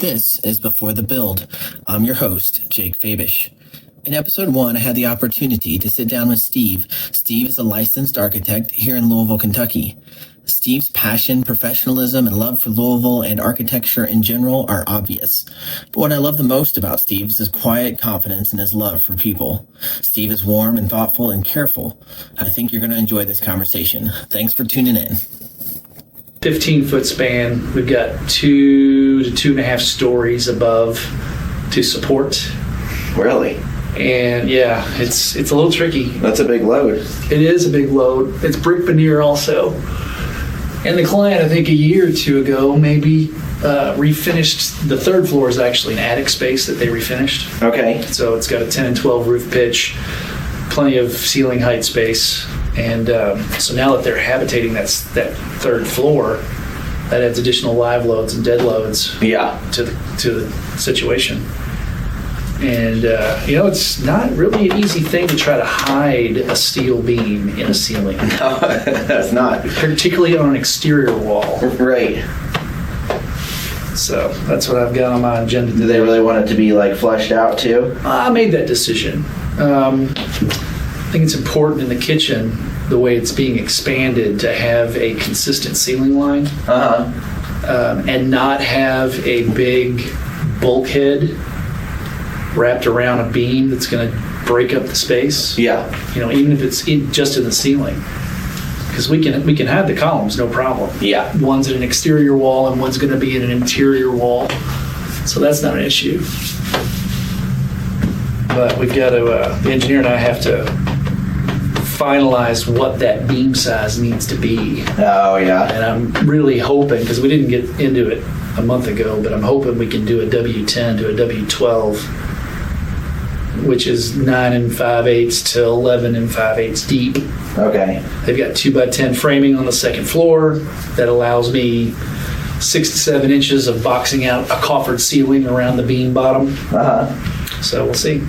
This is Before the Build. I'm your host, Jake Fabish. In episode 1, I had the opportunity to sit down with Steve. Steve is a licensed architect here in Louisville, Kentucky. Steve's passion, professionalism, and love for Louisville and architecture in general are obvious. But what I love the most about Steve is his quiet confidence and his love for people. Steve is warm and thoughtful and careful. I think you're going to enjoy this conversation. Thanks for tuning in. 15-foot span. We've got 2 to 2.5 stories above to support. Really? And yeah, it's a little tricky. That's a big load. It is a big load. It's brick veneer also. And the client, I think a year or two ago, maybe refinished. The third floor is actually an attic space that they refinished. Okay. So it's got a 10 and 12 roof pitch, plenty of ceiling height space. And so now that they're habitating that third floor, that adds additional live loads and dead loads to the situation. And, it's not really an easy thing to try to hide a steel beam in a ceiling. No, that's not. Particularly on an exterior wall. Right. So that's what I've got on my agenda today. Do they really want it to be, fleshed out, too? I made that decision. I think it's important in the kitchen, the way it's being expanded, to have a consistent ceiling line. And not have a big bulkhead wrapped around a beam that's going to break up the space. Yeah. Even if it's just in the ceiling. Because we can have the columns, no problem. Yeah. One's in an exterior wall and one's going to be in an interior wall. So that's not an issue. But we've got to, the engineer and I have to finalize what that beam size needs to be. Oh, yeah. And I'm really hoping, because we didn't get into it a month ago, but I'm hoping we can do a W10 to a W12, which is 9 5/8 to 11 5/8 deep. Okay. They've got 2x10 framing on the second floor that allows me 6 to 7 inches of boxing out a coffered ceiling around the beam bottom. So we'll see.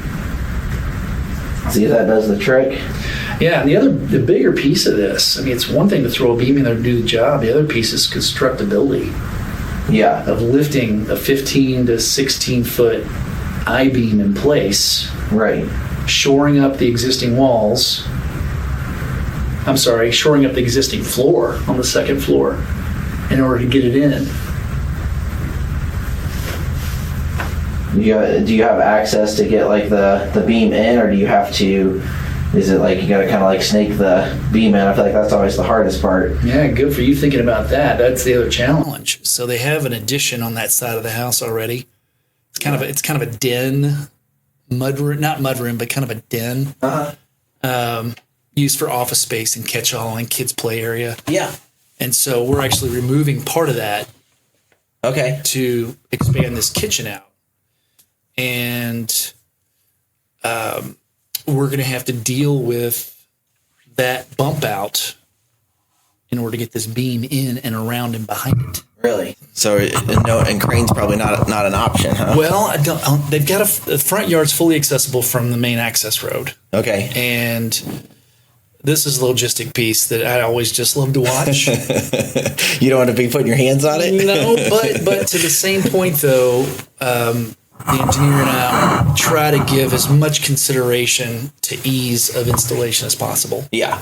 See if that does the trick. Yeah, and the bigger piece of this, it's one thing to throw a beam in there to do the job. The other piece is constructability. Yeah. Of lifting a 15 to 16 foot I-beam in place. Right. Shoring up the existing walls. Shoring up the existing floor on the second floor in order to get it in. Do you have access to get the beam in, or do you have to? Is it you got to kind of snake the beam in? I feel like that's always the hardest part. Yeah, good for you thinking about that. That's the other challenge. So they have an addition on that side of the house already. It's kind of a den, not mud room, but kind of a den. Used for office space and catch-all and kids' play area. Yeah. And so we're actually removing part of that. Okay. To expand this kitchen out. And we're going to have to deal with that bump out in order to get this beam in and around and behind it. Really? So and crane's probably not an option, huh? Well, they've got the front yard's fully accessible from the main access road. Okay. And this is the logistic piece that I always just love to watch. You don't want to be putting your hands on it? No, but to the same point, though, the engineer and I try to give as much consideration to ease of installation as possible. Yeah.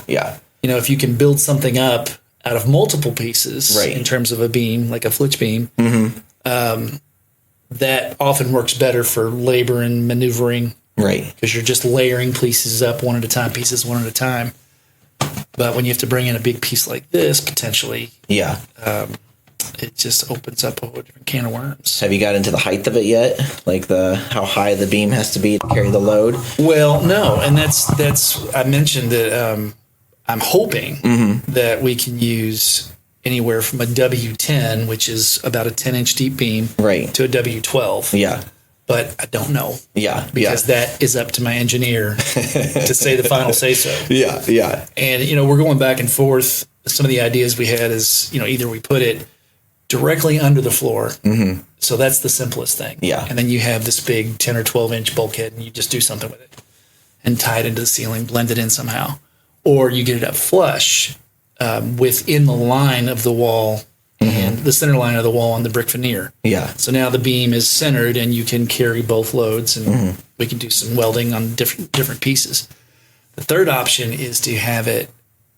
If you can build something up out of multiple pieces, right, in terms of a beam, like a flitch beam, that often works better for labor and maneuvering. Right. Because you're just layering pieces up one at a time. But when you have to bring in a big piece like this, potentially, it just opens up a whole different can of worms. Have you got into the height of it yet? How high the beam has to be to carry the load? Well, no, and that's I mentioned that I'm hoping that we can use anywhere from a W10, which is about a 10-inch deep beam, right, to a W12. Yeah. But I don't know. Yeah. Because that is up to my engineer to say the final say-so. Yeah. And, we're going back and forth. Some of the ideas we had is, either we put it directly under the floor. So that's the simplest thing. Yeah. And then you have this big 10 or 12-inch bulkhead, and you just do something with it and tie it into the ceiling, blend it in somehow. Or you get it up flush within the line of the wall and the center line of the wall on the brick veneer. Yeah. So now the beam is centered and you can carry both loads, and we can do some welding on different pieces. The third option is to have it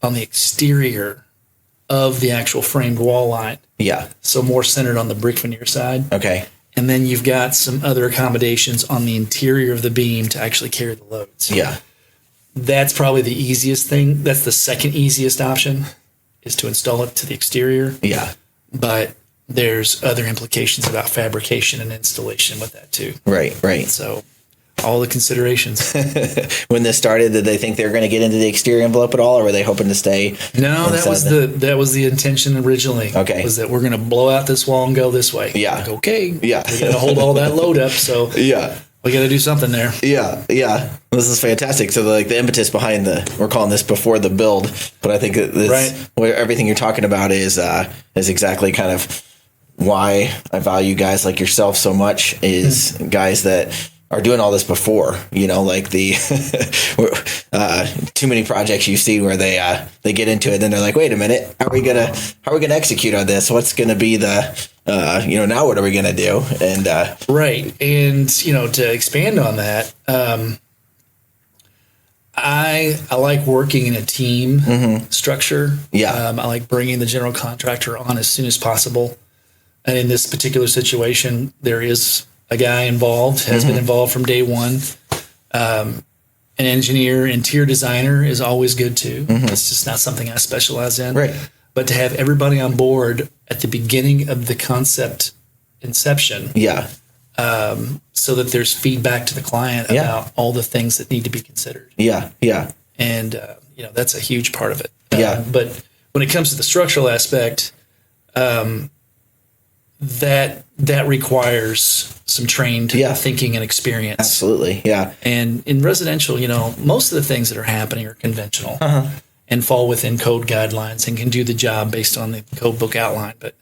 on the exterior of the actual framed wall line. Yeah. So more centered on the brick veneer side. Okay. And then you've got some other accommodations on the interior of the beam to actually carry the loads. Yeah. That's probably the easiest thing. That's the second easiest option, is to install it to the exterior. Yeah. But there's other implications about fabrication and installation with that too. Right, right. So all the considerations. When this started, did they think they were going to get into the exterior envelope at all, or were they hoping to stay? No, that was the intention originally. Okay. Was that we're going to blow out this wall and go this way. Yeah. Like, okay. Yeah. We got to hold all that load up. So yeah. We got to do something there. Yeah, yeah. This is fantastic. So, the impetus behind we're calling this before the build, but I think where everything you're talking about is exactly kind of why I value guys like yourself so much, is guys that are doing all this before, like the too many projects you see where they get into it and then they're like, wait a minute, how are we gonna execute on this? What's gonna be the now what are we gonna do? And right. And to expand on that, I like working in a team structure. Yeah. I like bringing the general contractor on as soon as possible. And in this particular situation, there is a guy involved, has been involved from day one. An engineer, interior designer is always good too. It's just not something I specialize in. Right. But to have everybody on board at the beginning of the concept inception. Yeah. So that there's feedback to the client about all the things that need to be considered. Yeah. Yeah. And, that's a huge part of it. Yeah. But when it comes to the structural aspect, that requires some trained thinking and experience. Absolutely. Yeah. And in residential, most of the things that are happening are conventional and fall within code guidelines and can do the job based on the code book outline. But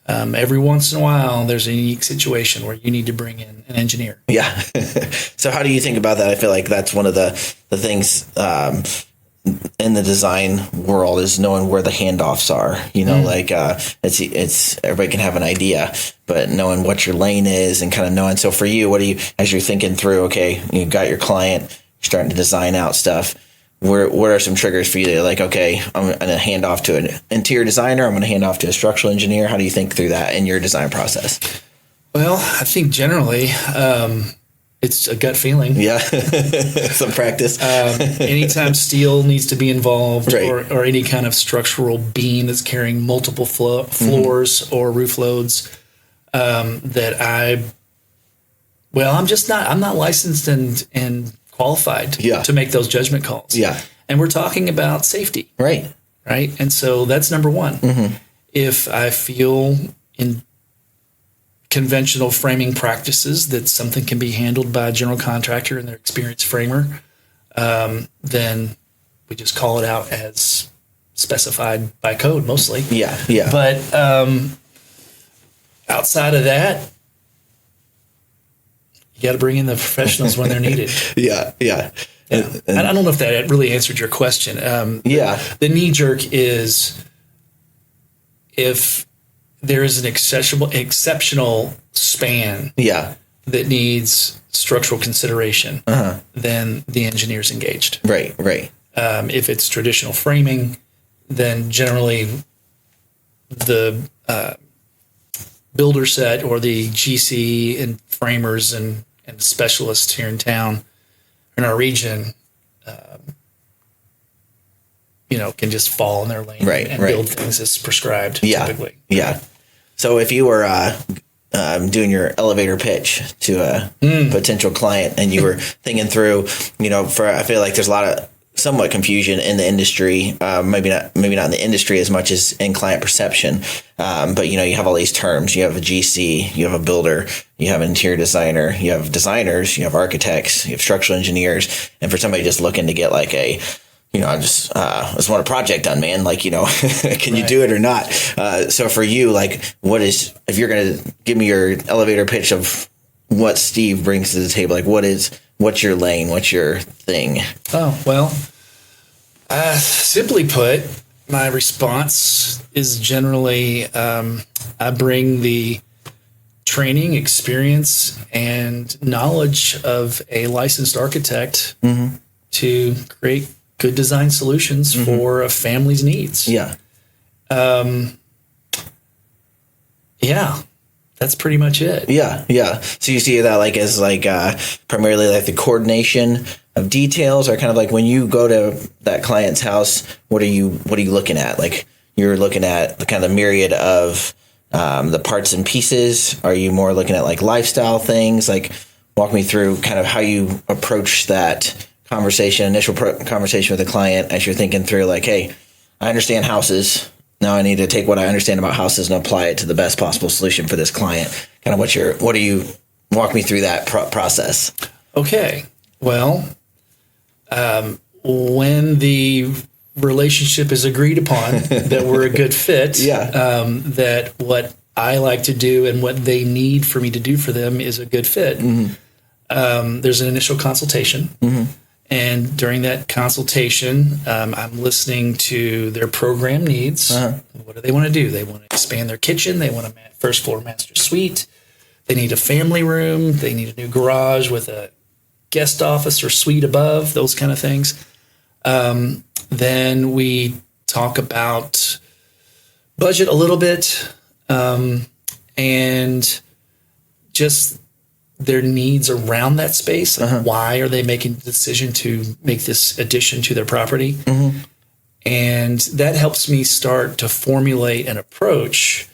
every once in a while, there's a unique situation where you need to bring in an engineer. Yeah. So how do you think about that? I feel like that's one of the things in the design world, is knowing where the handoffs are. It's everybody can have an idea, but knowing what your lane is and kind of knowing. So for you, as you're thinking through, okay, you got your client, you're starting to design out stuff. What are some triggers for you? That like, okay, I'm going to hand off to an interior designer. I'm going to hand off to a structural engineer. How do you think through that in your design process? Well, I think generally, it's a gut feeling. Yeah. Some practice. Anytime steel needs to be involved, right, or any kind of structural beam that's carrying multiple floors or roof loads, I'm not licensed and qualified to make those judgment calls. Yeah. And we're talking about safety. Right. Right. And so that's number one. If I feel in conventional framing practices that something can be handled by a general contractor and their experienced framer, then we just call it out as specified by code mostly. Yeah. Yeah. But outside of that, you got to bring in the professionals when they're needed. Yeah. Yeah. And I don't know if that really answered your question. The knee jerk is if there is an exceptional span that needs structural consideration, then the engineer's engaged. Right, right. If it's traditional framing, then generally the builder set or the GC and framers and specialists here in town, in our region, can just fall in their lane and build things as prescribed typically. Yeah. So if you were doing your elevator pitch to a potential client and you were thinking through, I feel like there's a lot of somewhat confusion in the industry, maybe not in the industry as much as in client perception. But you have all these terms. You have a GC, you have a builder, you have an interior designer, you have designers, you have architects, you have structural engineers. And for somebody just looking to get like I just want a project done, man. Like, can you do it or not? So for you, like, if you're going to give me your elevator pitch of what Steve brings to the table, like what's your lane? What's your thing? Oh, well, simply put, my response is generally I bring the training, experience, and knowledge of a licensed architect to create good design solutions for a family's needs. Yeah. Yeah, that's pretty much it. Yeah, yeah. So you see that like as like primarily like the coordination of details, or kind of like when you go to that client's house, what are you looking at? Like you're looking at the kind of myriad of the parts and pieces. Are you more looking at like lifestyle things? Like walk me through kind of how you approach that initial conversation with the client as you're thinking through like, hey, I understand houses. Now I need to take what I understand about houses and apply it to the best possible solution for this client. Kind of walk me through that process. Okay. Well, when the relationship is agreed upon that we're a good fit, that what I like to do and what they need for me to do for them is a good fit, there's an initial consultation. And during that consultation, I'm listening to their program needs. What do they want to do? They want to expand their kitchen. They want a first floor master suite. They need a family room. They need a new garage with a guest office or suite above, those kind of things. Then we talk about budget a little bit and just their needs around that space. Like why are they making the decision to make this addition to their property? And that helps me start to formulate an approach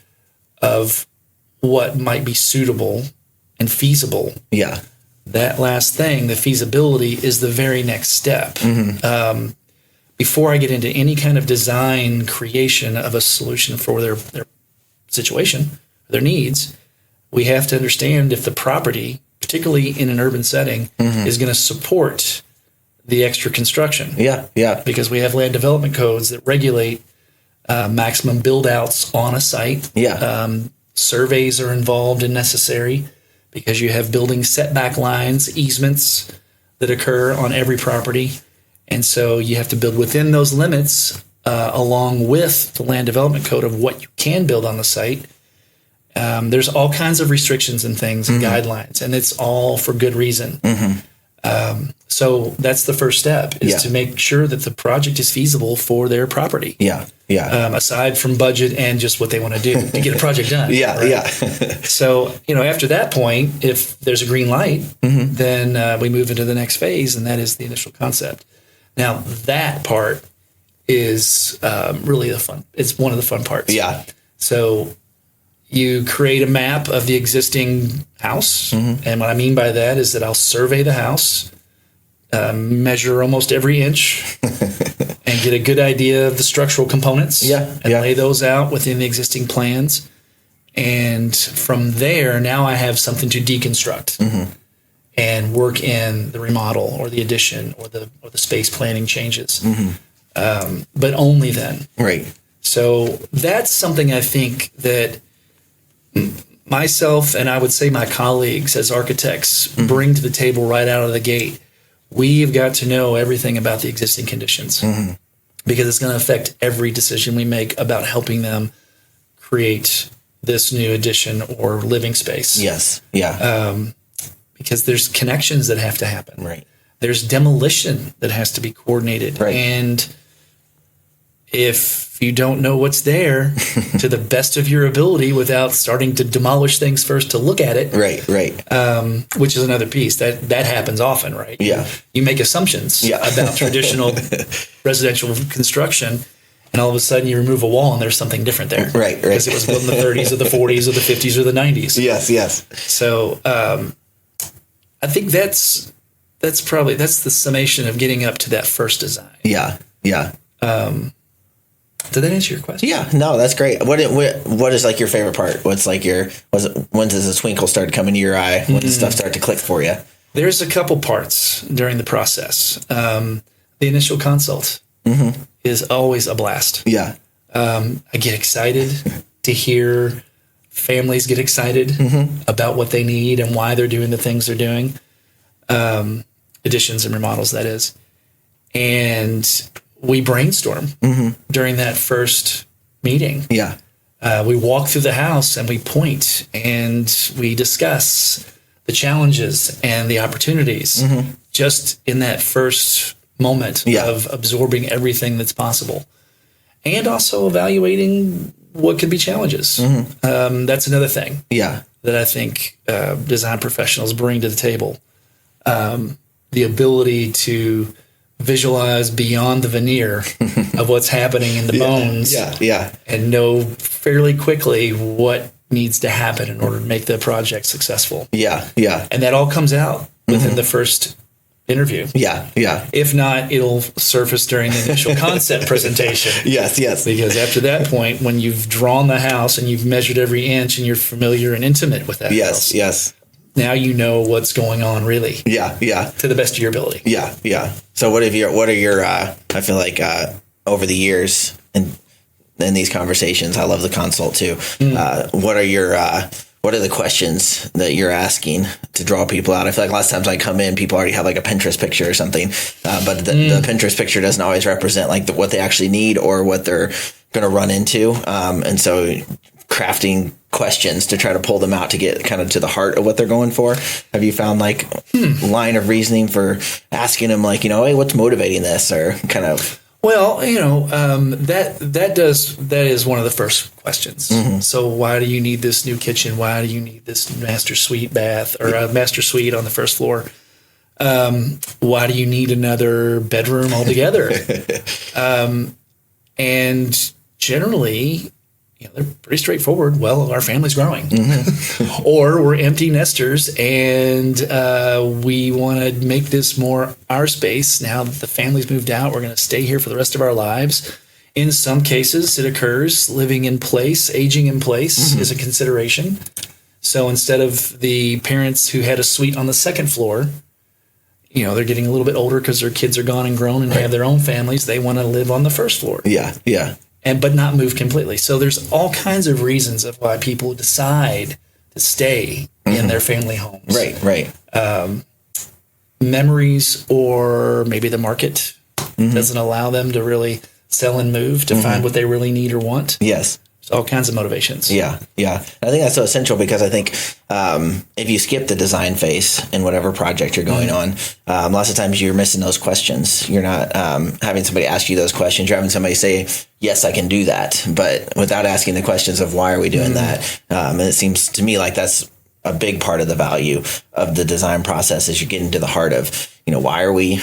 of what might be suitable and feasible. Yeah. That last thing, the feasibility, is the very next step. Before I get into any kind of design creation of a solution for their situation, their needs, we have to understand if the property, particularly in an urban setting, is going to support the extra construction. Yeah, yeah. Because we have land development codes that regulate maximum build-outs on a site. Yeah. Surveys are involved and necessary because you have building setback lines, easements that occur on every property. And so you have to build within those limits along with the land development code of what you can build on the site. There's all kinds of restrictions and things and guidelines, and it's all for good reason. So that's the first step, is to make sure that the project is feasible for their property. Yeah, yeah. Aside from budget and just what they want to do to get a project done. Yeah. So, after that point, if there's a green light, then we move into the next phase, and that is the initial concept. Now, that part is really the fun. It's one of the fun parts. Yeah. So you create a map of the existing house. And what I mean by that is that I'll survey the house, measure almost every inch, and get a good idea of the structural components. And lay those out within the existing plans. And from there, now I have something to deconstruct and work in the remodel or the addition or the space planning changes. But only then. Right. So that's something I think that myself and I would say my colleagues as architects bring to the table right out of the gate. We've got to know everything about the existing conditions because it's going to affect every decision we make about helping them create this new addition or living space. Yes. Yeah. Because there's connections that have to happen. Right. There's demolition that has to be coordinated. Right. And if you don't know what's there to the best of your ability without starting to demolish things first to look at it. Right. Which is another piece that happens often, right? Yeah. You make assumptions about traditional residential construction, and all of a sudden you remove a wall and there's something different there. Right. Because it was built in the 30s or the 40s or the 50s or the 90s. Yes. So I think that's the summation of getting up to that first design. Yeah. Did that answer your question? Yeah, no, that's great. What is like your favorite part? When does the twinkle start coming to your eye? When does stuff start to click for you? There's a couple parts during the process. The initial consult is always a blast. Yeah. I get excited to hear families get excited about what they need and why they're doing the things they're doing. Additions and remodels, that is. And we brainstorm during that first meeting. Yeah. We walk through the house and we point and we discuss the challenges and the opportunities just in that first moment of absorbing everything that's possible, and also evaluating what could be challenges. That's another thing that I think design professionals bring to the table. The ability to visualize beyond the veneer of what's happening in the bones and know fairly quickly what needs to happen in order to make the project successful. And that all comes out within the first interview. If not, it'll surface during the initial concept presentation. Because after that point, when you've drawn the house and you've measured every inch and you're familiar and intimate with that house. Now you know what's going on, really. To the best of your ability. So what are your I feel like over the years in these conversations, I love the consult too. What are the questions that you're asking to draw people out? I feel like lots of times I come in, people already have like a Pinterest picture or something, but the Pinterest picture doesn't always represent like what they actually need or what they're going to run into. And so crafting questions to try to pull them out to get kind of to the heart of what they're going for. Have you found like line of reasoning for asking them like, hey, what's motivating this, or kind of? Well, that is one of the first questions. So why do you need this new kitchen? Why do you need this master suite bath or a master suite on the first floor? Why do you need another bedroom altogether? And generally, they're pretty straightforward. Well, our family's growing, or we're empty nesters, and we want to make this more our space. Now that the family's moved out, we're going to stay here for the rest of our lives. In some cases, it occurs living in place, aging in place is a consideration. So instead of the parents who had a suite on the second floor, they're getting a little bit older because their kids are gone and grown and have their own families. They want to live on the first floor. But not move completely. So there's all kinds of reasons of why people decide to stay in their family homes. Memories, or maybe the market doesn't allow them to really sell and move to find what they really need or want. All kinds of motivations. I think that's so essential, because I think if you skip the design phase in whatever project you're going on, lots of times you're missing those questions. You're not having somebody ask you those questions. You're having somebody say, yes, I can do that, but without asking the questions of why are we doing that. And it seems to me like that's a big part of the value of the design process, is you're getting to the heart of, why are we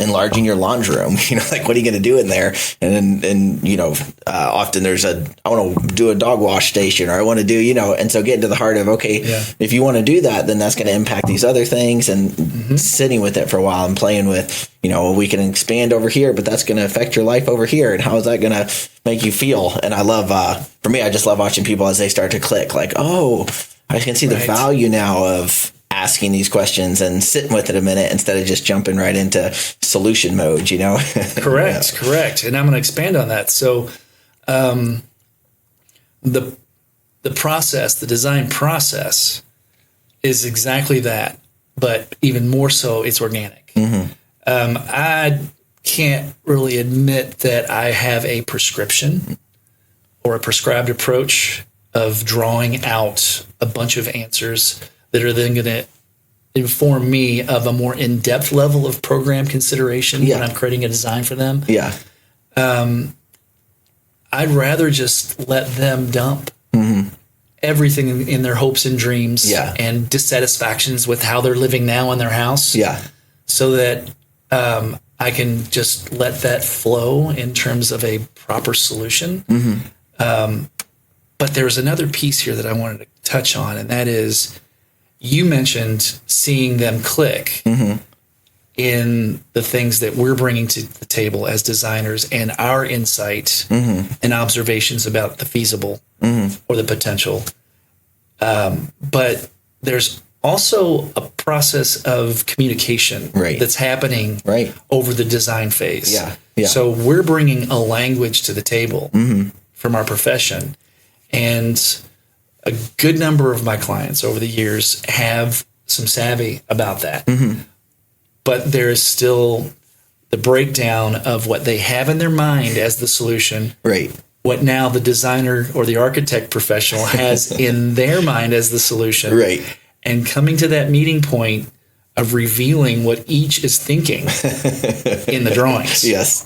enlarging your laundry room? Like, what are you going to do in there? And often there's I want to do a dog wash station, or I want to do, and so getting to the heart of, okay, if you want to do that, then that's going to impact these other things, and sitting with it for a while and playing with, we can expand over here, but that's going to affect your life over here. And how is that going to make you feel? And I love, for me, I just love watching people as they start to click, like, oh, I can see the value now of asking these questions and sitting with it a minute instead of just jumping right into solution mode, Correct. And I'm going to expand on that. So the process, the design process, is exactly that, but even more so, it's organic. I can't really admit that I have a prescription or a prescribed approach of drawing out a bunch of answers that are then going to inform me of a more in-depth level of program consideration when I'm creating a design for them. I'd rather just let them dump everything in their hopes and dreams and dissatisfactions with how they're living now in their house, so that I can just let that flow in terms of a proper solution. But there's another piece here that I wanted to touch on, and that is, you mentioned seeing them click in the things that we're bringing to the table as designers, and our insight and observations about the feasible or the potential. But there's also a process of communication that's happening over the design phase. So we're bringing a language to the table from our profession, and a good number of my clients over the years have some savvy about that. But there is still the breakdown of what they have in their mind as the solution. Right. What now the designer or the architect professional has in their mind as the solution. Right. And coming to that meeting point of revealing what each is thinking in the drawings. Yes.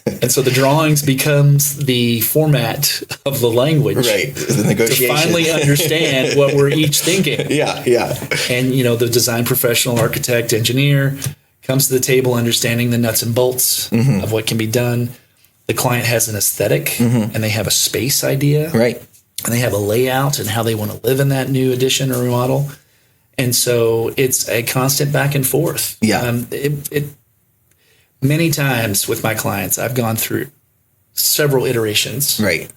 And so the drawings becomes the format of the language. Right. The negotiation. To finally understand what we're each thinking. Yeah. And, the design professional, architect, engineer comes to the table understanding the nuts and bolts of what can be done. The client has an aesthetic and they have a space idea. Right. And they have a layout and how they want to live in that new addition or remodel. And so it's a constant back and forth. Yeah. Many times with my clients, I've gone through several iterations right.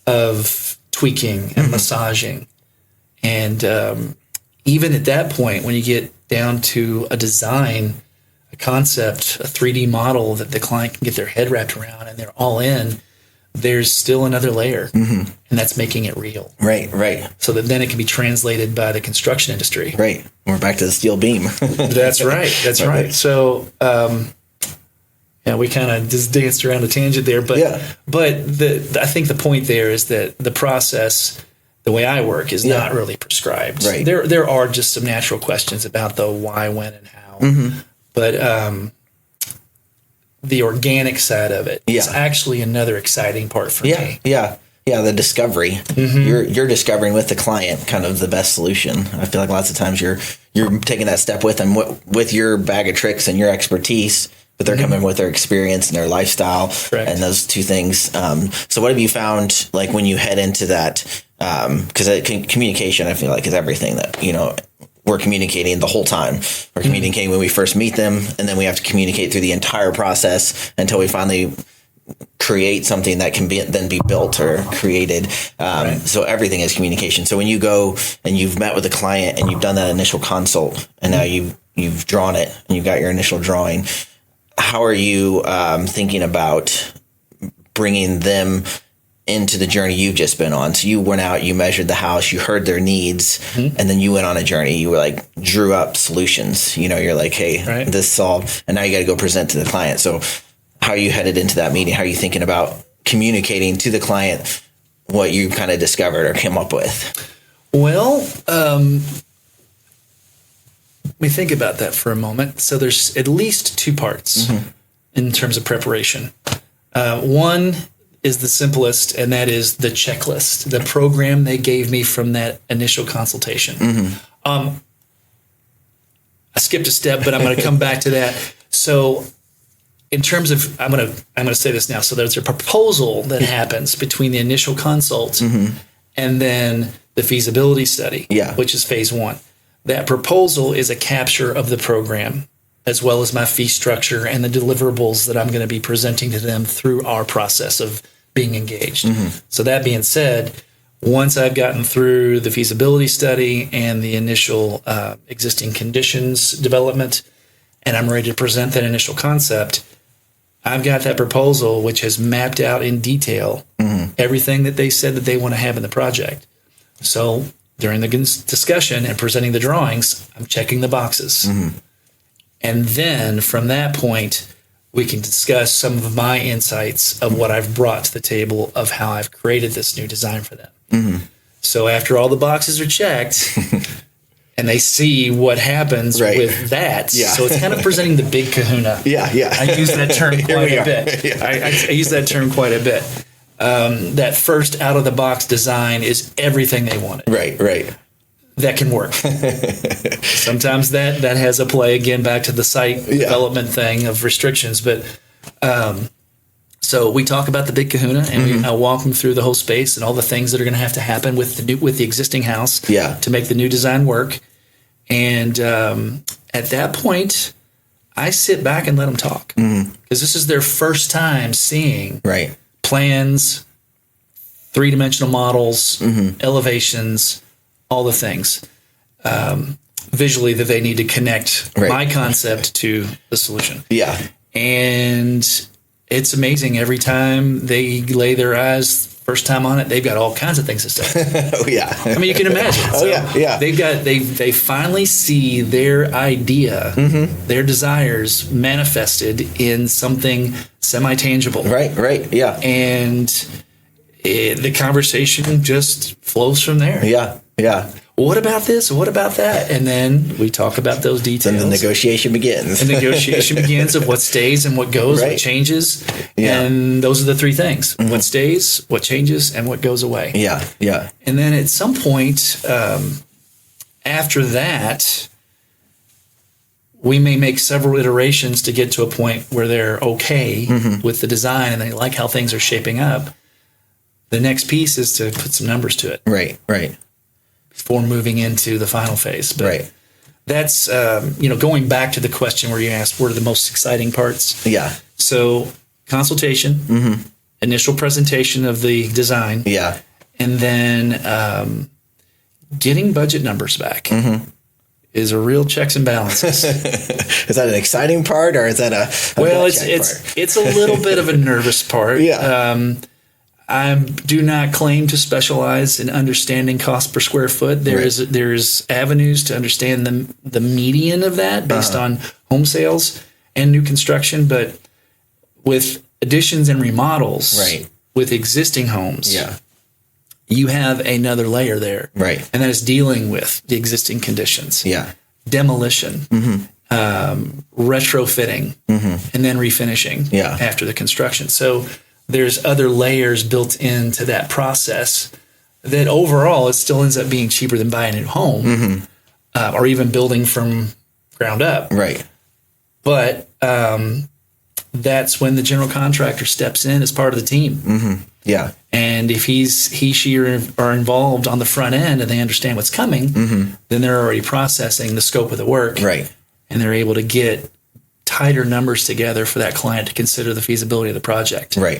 of tweaking and massaging. And even at that point, when you get down to a design, a concept, a 3D model that the client can get their head wrapped around and they're all in, there's still another layer, and that's making it real. Right. So that then it can be translated by the construction industry. Right. We're back to the steel beam. That's right. So, we kind of just danced around a tangent there, but I think the point there is that the process, the way I work, is not really prescribed. Right. There are just some natural questions about the why, when, and how. But the organic side of it is actually another exciting part for me. Yeah, the discovery. You're discovering with the client kind of the best solution. I feel like lots of times you're taking that step with them with your bag of tricks and your expertise, but they're coming with their experience and their lifestyle. Correct. And those two things. So what have you found, like, when you head into that? Because communication, I feel like, is everything that, we're communicating the whole time. We're communicating when we first meet them, and then we have to communicate through the entire process until we finally create something that can then be built or created. So everything is communication. So when you go and you've met with a client and you've done that initial consult, and now you've drawn it and you've got your initial drawing, how are you thinking about bringing them into the journey you've just been on? So you went out, you measured the house, you heard their needs, and then you went on a journey. You were like, drew up solutions. You're like, hey, this solved, and now you got to go present to the client. So how are you headed into that meeting? How are you thinking about communicating to the client what you kind of discovered or came up with? Well, let me think about that for a moment. So there's at least two parts in terms of preparation. One is the simplest, and that is the checklist, the program they gave me from that initial consultation. I skipped a step, but I'm going to come back to that. So in terms of, I'm going to say this now. So there's a proposal that happens between the initial consult and then the feasibility study, which is phase one. That proposal is a capture of the program, as well as my fee structure and the deliverables that I'm going to be presenting to them through our process of being engaged. So that being said, once I've gotten through the feasibility study and the initial existing conditions development, and I'm ready to present that initial concept, I've got that proposal which has mapped out in detail everything that they said that they want to have in the project. So during the discussion and presenting the drawings, I'm checking the boxes. And then from that point, we can discuss some of my insights of what I've brought to the table of how I've created this new design for them. So after all the boxes are checked and they see what happens with that, so it's kind of presenting the big kahuna. I use that term quite a bit. I use that term quite a bit. That first out-of-the-box design is everything they wanted. Right. That can work. Sometimes that has a play, again, back to the site development thing of restrictions. But so we talk about the big kahuna, and I walk them through the whole space and all the things that are going to have to happen with the existing house to make the new design work. And at that point, I sit back and let them talk, because this is their first time seeing plans, three-dimensional models, elevations, all the things visually that they need to connect my concept to the solution. And it's amazing every time they lay their eyes First time on it, they've got all kinds of things to say. Oh yeah. I mean, you can imagine. Oh yeah. They finally see their idea, their desires manifested in something semi-tangible. Right. Yeah. And the conversation just flows from there. Yeah. What about this? What about that? And then we talk about those details. And the negotiation begins. The negotiation begins of what stays and what goes, what changes. Yeah. And those are the three things. What stays, what changes, and what goes away. Yeah. And then at some point after that, we may make several iterations to get to a point where they're okay with the design and they like how things are shaping up. The next piece is to put some numbers to it. Right. Before moving into the final phase. But that's, going back to the question where you asked, what are the most exciting parts? Yeah. So consultation, initial presentation of the design. Yeah. And then getting budget numbers back is a real checks and balances. Is that an exciting part or is that a well, it's a little bit of a nervous part. Yeah. I do not claim to specialize in understanding cost per square foot. There's avenues to understand the median of that based on home sales and new construction, but with additions and remodels, with existing homes, you have another layer there, and that is dealing with the existing conditions, demolition, retrofitting, and then refinishing after the construction. So there's other layers built into that process that overall it still ends up being cheaper than buying a new home or even building from ground up. Right. But that's when the general contractor steps in as part of the team. Yeah. And if she are involved on the front end and they understand what's coming, then they're already processing the scope of the work. Right. And they're able to get tighter numbers together for that client to consider the feasibility of the project. Right.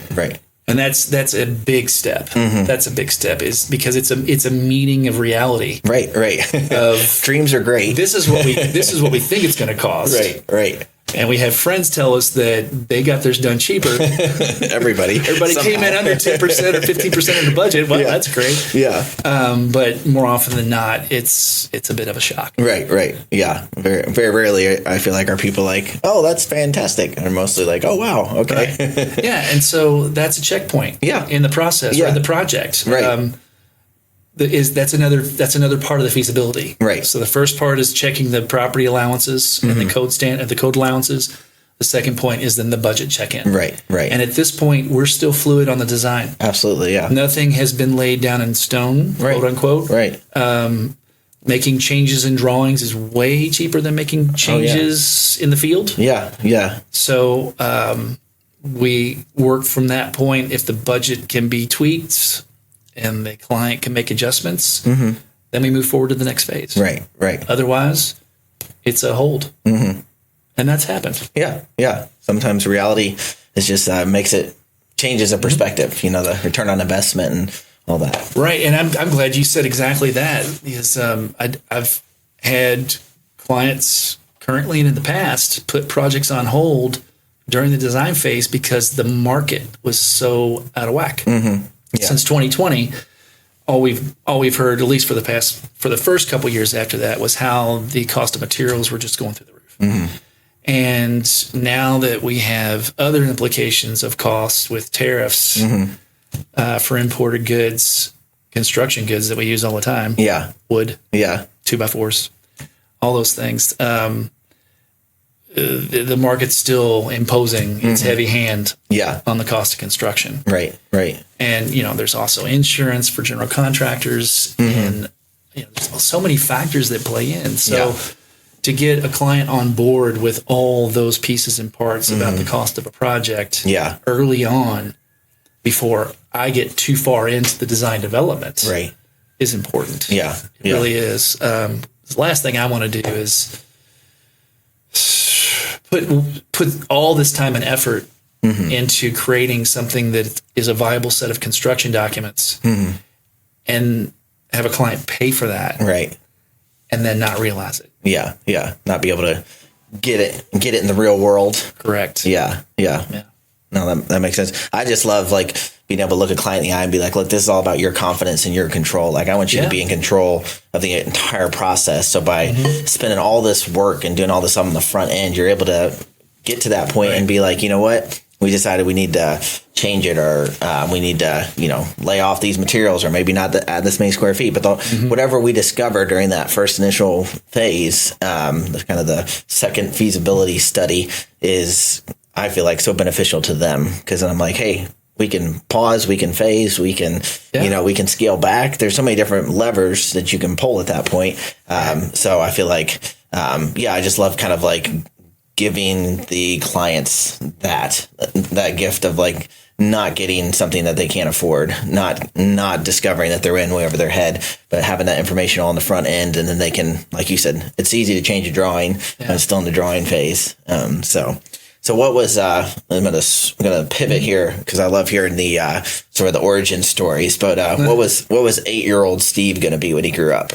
And that's a big step. That's a big step, is because it's a meeting of reality. Right. Of dreams are great. This is what we think it's going to cost. Right. And we have friends tell us that they got theirs done cheaper. Everybody came in under 10% or 15% of the budget. Well, that's great. Yeah. But more often than not, it's a bit of a shock. Right. Yeah. Very, very rarely, I feel like, are people like, oh, that's fantastic. And they're mostly like, oh, wow. Okay. Right. Yeah. And so that's a checkpoint in the process or the project. Right. That's another part of the feasibility. Right. So the first part is checking the property allowances and the code allowances. The second point is then the budget check-in. Right. And at this point, we're still fluid on the design. Absolutely, yeah. Nothing has been laid down in stone, quote unquote. Right. Making changes in drawings is way cheaper than making changes in the field. Yeah. So we work from that point. If the budget can be tweaked and the client can make adjustments, then we move forward to the next phase. Right. Otherwise, it's a hold. And that's happened. Yeah. Sometimes reality is just changes a perspective, the return on investment and all that. Right. And I'm glad you said exactly that, because I've had clients currently and in the past put projects on hold during the design phase because the market was so out of whack. Since 2020, all we've heard, at least for the first couple of years after that, was how the cost of materials were just going through the roof. And now that we have other implications of costs with tariffs for imported goods, construction goods that we use all the time, wood, 2x4s, all those things, the market's still imposing its heavy hand on the cost of construction. Right. And, there's also insurance for general contractors and, there's so many factors that play in. So to get a client on board with all those pieces and parts about the cost of a project early on, before I get too far into the design development, is important. It really is. The last thing I want to do is put all this time and effort into creating something that is a viable set of construction documents and have a client pay for that. And then not realize it. Not be able to get it in the real world. Correct. Yeah. No, that makes sense. I just love like being able to look a client in the eye and be like, look, this is all about your confidence and your control. Like I want you to be in control of the entire process. So by spending all this work and doing all this on the front end, you're able to get to that point and be like, you know what? We decided we need to change it, or we need to, lay off these materials, or maybe not add this many square feet. But whatever we discover during that first initial phase, the kind of the second feasibility study is, I feel like, so beneficial to them, because then I'm like, hey, we can pause, we can phase, we can, we can scale back. There's so many different levers that you can pull at that point. So I feel like, I just love kind of like giving the clients that gift of like not getting something that they can't afford, not discovering that they're in way over their head, but having that information all on the front end. And then they can, like you said, it's easy to change a drawing and it's still in the drawing phase. So what was, I'm going to pivot here because I love hearing the sort of the origin stories, but what was 8-year-old Steve going to be when he grew up?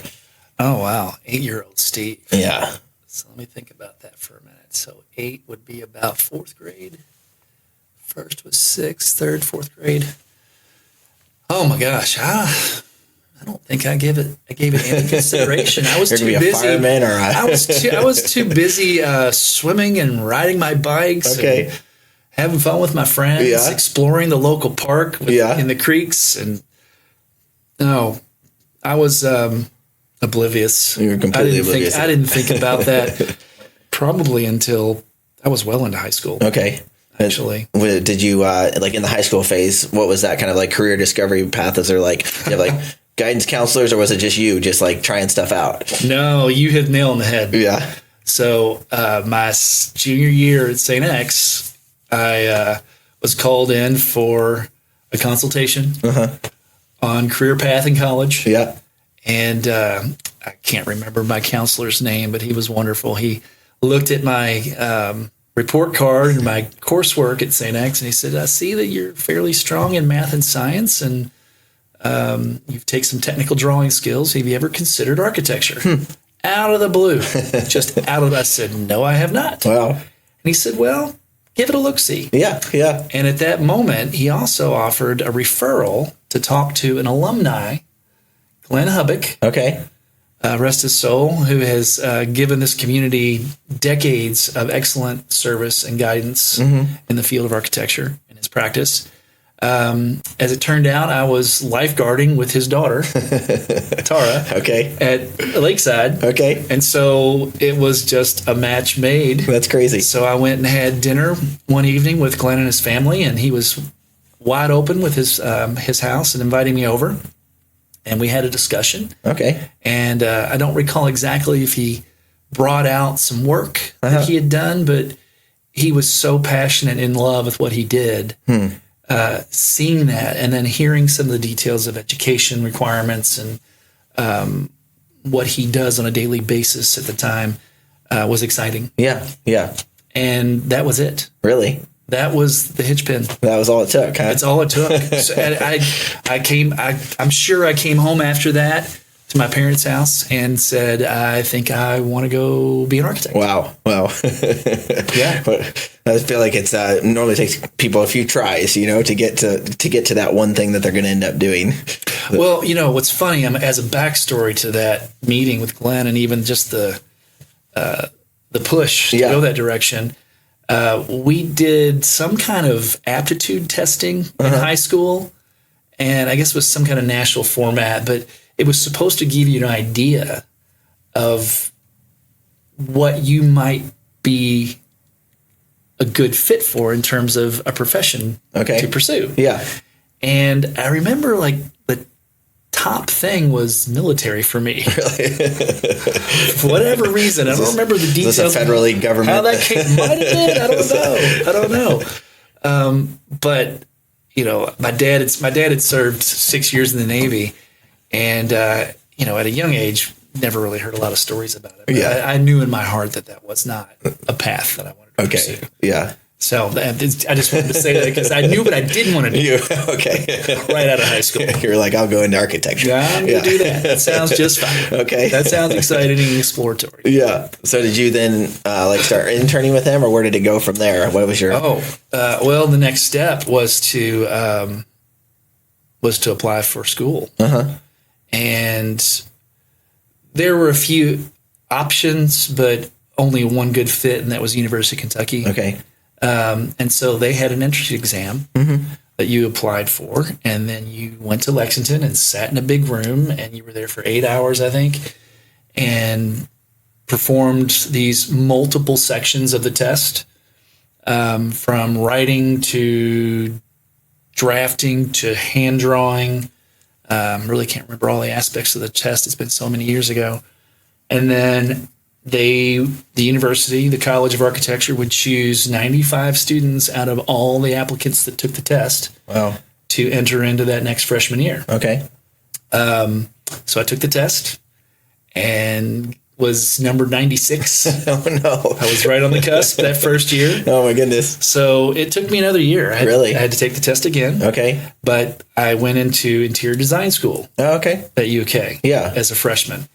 Oh, wow. 8-year-old Steve. Yeah. So let me think about that for a minute. So 8 would be about 4th grade. First was 6th, 3rd, 4th grade. Oh my gosh. I don't think I gave it any consideration. I was too busy. Fireman or I was too busy swimming and riding my bikes. Okay. And having fun with my friends, exploring the local park in the creeks, and I was oblivious. You were completely oblivious. I didn't think about that probably until I was well into high school. Okay. Actually, did you like in the high school phase? What was that kind of like career discovery path? Is there like you have like guidance counselors, or was it just you just like trying stuff out? No, you hit the nail on the head. Yeah. So my junior year at St. X, I was called in for a consultation on career path in college. Yeah. And I can't remember my counselor's name, but he was wonderful. He looked at my report card and my coursework at St. X, and he said, I see that you're fairly strong in math and science, and you've taken some technical drawing skills. Have you ever considered architecture? Out of the blue. Just out of the, I said, no, I have not. Wow. And he said, well, give it a look-see. Yeah, yeah. And at that moment, he also offered a referral to talk to an alumni, Glenn Hubbock. Okay. Rest his soul, who has given this community decades of excellent service and guidance in the field of architecture in his practice. As it turned out, I was lifeguarding with his daughter, Tara, at Lakeside. Okay. And so it was just a match made. That's crazy. So I went and had dinner one evening with Glenn and his family, and he was wide open with his house and inviting me over. And we had a discussion. Okay. And I don't recall exactly if he brought out some work that he had done, but he was so passionate in love with what he did. Seeing that and then hearing some of the details of education requirements and what he does on a daily basis at the time was exciting. Yeah, yeah. And that was it. Really? That was the hitch pin. That was all it took. Huh? That's all it took. So, I'm sure I came home after that to my parents' house and said, I think I want to go be an architect. Wow. Yeah. But I feel like it's normally takes people a few tries, to get to that one thing that they're going to end up doing. Well, what's funny, as a backstory to that meeting with Glenn and even just the push to go that direction, we did some kind of aptitude testing in high school, and I guess it was some kind of national format, but it was supposed to give you an idea of what you might be a good fit for in terms of a profession to pursue. Yeah. And I remember the top thing was military for me. Really? For whatever reason. I don't remember the details. Is this a federally government? How that came. Might have been. I don't know. But, my dad had served 6 years in the Navy. And, at a young age, never really heard a lot of stories about it. But I knew in my heart that was not a path that I wanted to pursue. Yeah. So I just wanted to say that because I knew what I didn't want to do. Okay. Right out of high school. You're like, I'll go into architecture. Yeah, I'm going to do that. That sounds just fine. Okay. That sounds exciting and exploratory. Yeah. So did you then start interning with him, or where did it go from there? What was your... Well, the next step was to apply for school. And there were a few options, but only one good fit, and that was University of Kentucky. Okay. And so they had an entrance exam that you applied for, and then you went to Lexington and sat in a big room, and you were there for 8 hours, I think, and performed these multiple sections of the test, from writing to drafting to hand drawing. Really can't remember all the aspects of the test. It's been so many years ago. And then the university, the College of Architecture, would choose 95 students out of all the applicants that took the test. Wow. To enter into that next freshman year. Okay. So I took the test and was number 96. Oh, no. I was right on the cusp that first year. Oh, my goodness. So it took me another year. I had to take the test again. Okay. But I went into interior design school. Oh, okay. At UK. Yeah. As a freshman.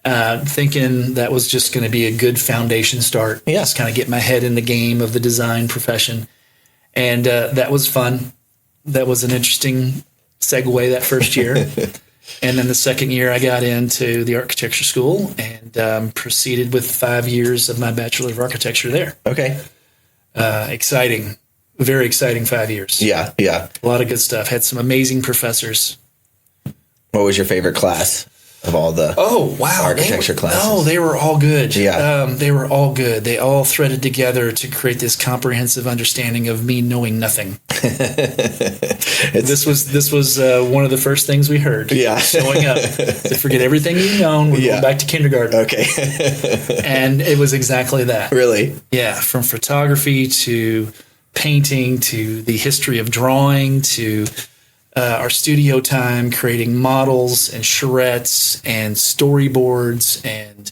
Thinking that was just going to be a good foundation start. Yeah. Just kind of get my head in the game of the design profession. And that was fun. That was an interesting segue that first year. And then the second year I got into the architecture school and proceeded with 5 years of my Bachelor of Architecture there. Okay. Exciting. Very exciting 5 years. Yeah, yeah. A lot of good stuff. Had some amazing professors. What was your favorite class of all the architecture classes? No, they were all good. Yeah. They were all good. They all threaded together to create this comprehensive understanding of me knowing nothing. This was one of the first things we heard. Yeah. Showing up to forget everything you've known. We're going back to kindergarten. Okay. And it was exactly that. Really? Yeah. From photography to painting to the history of drawing to our studio time, creating models and charrettes and storyboards and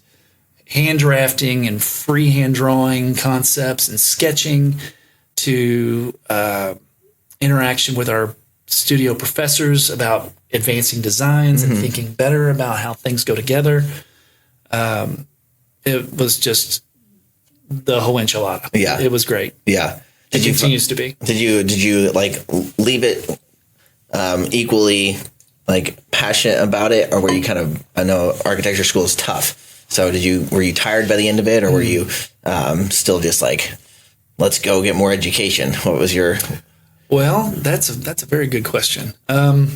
hand drafting and freehand drawing concepts and sketching to interaction with our studio professors about advancing designs and thinking better about how things go together. It was just the whole enchilada. Yeah. It was great. Yeah. It continues to be. Did you like leave it equally like passionate about it, or were you kind of, I know architecture school is tough. So were you tired by the end of it, or were you still just like, let's go get more education? What was your... Well, that's a very good question. I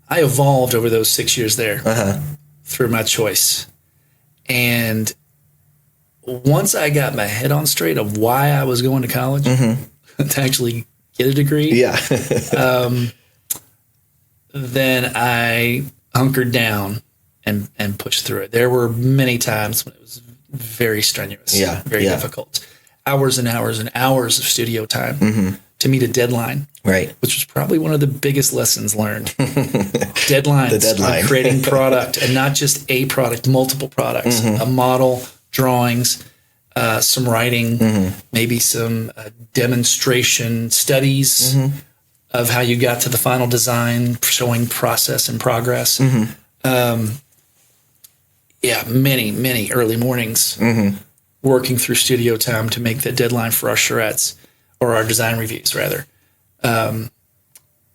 evolved over those 6 years there through my choice. And once I got my head on straight of why I was going to college to actually get a degree, then I hunkered down and pushed through it. There were many times when it was very strenuous, very difficult. Hours and hours and hours of studio time to meet a deadline, right? Which was probably one of the biggest lessons learned. Deadlines, the deadline. On creating product, and not just a product, multiple products, a model, drawings, some writing, maybe some demonstration studies of how you got to the final design, showing process and progress. Many early mornings working through studio time to make the deadline for our charrettes, or our design reviews, rather.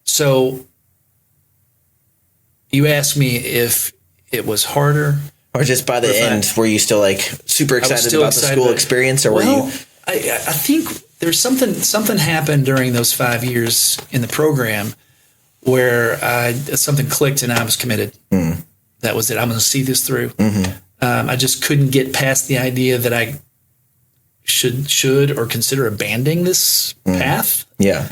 So you asked me if it was harder. Or just by the end, were you still like super excited about the school experience, or were you? I think there's something happened during those 5 years in the program where something clicked and I was committed. That was it. I'm going to see this through. I just couldn't get past the idea that I should or consider abandoning this path. Yeah.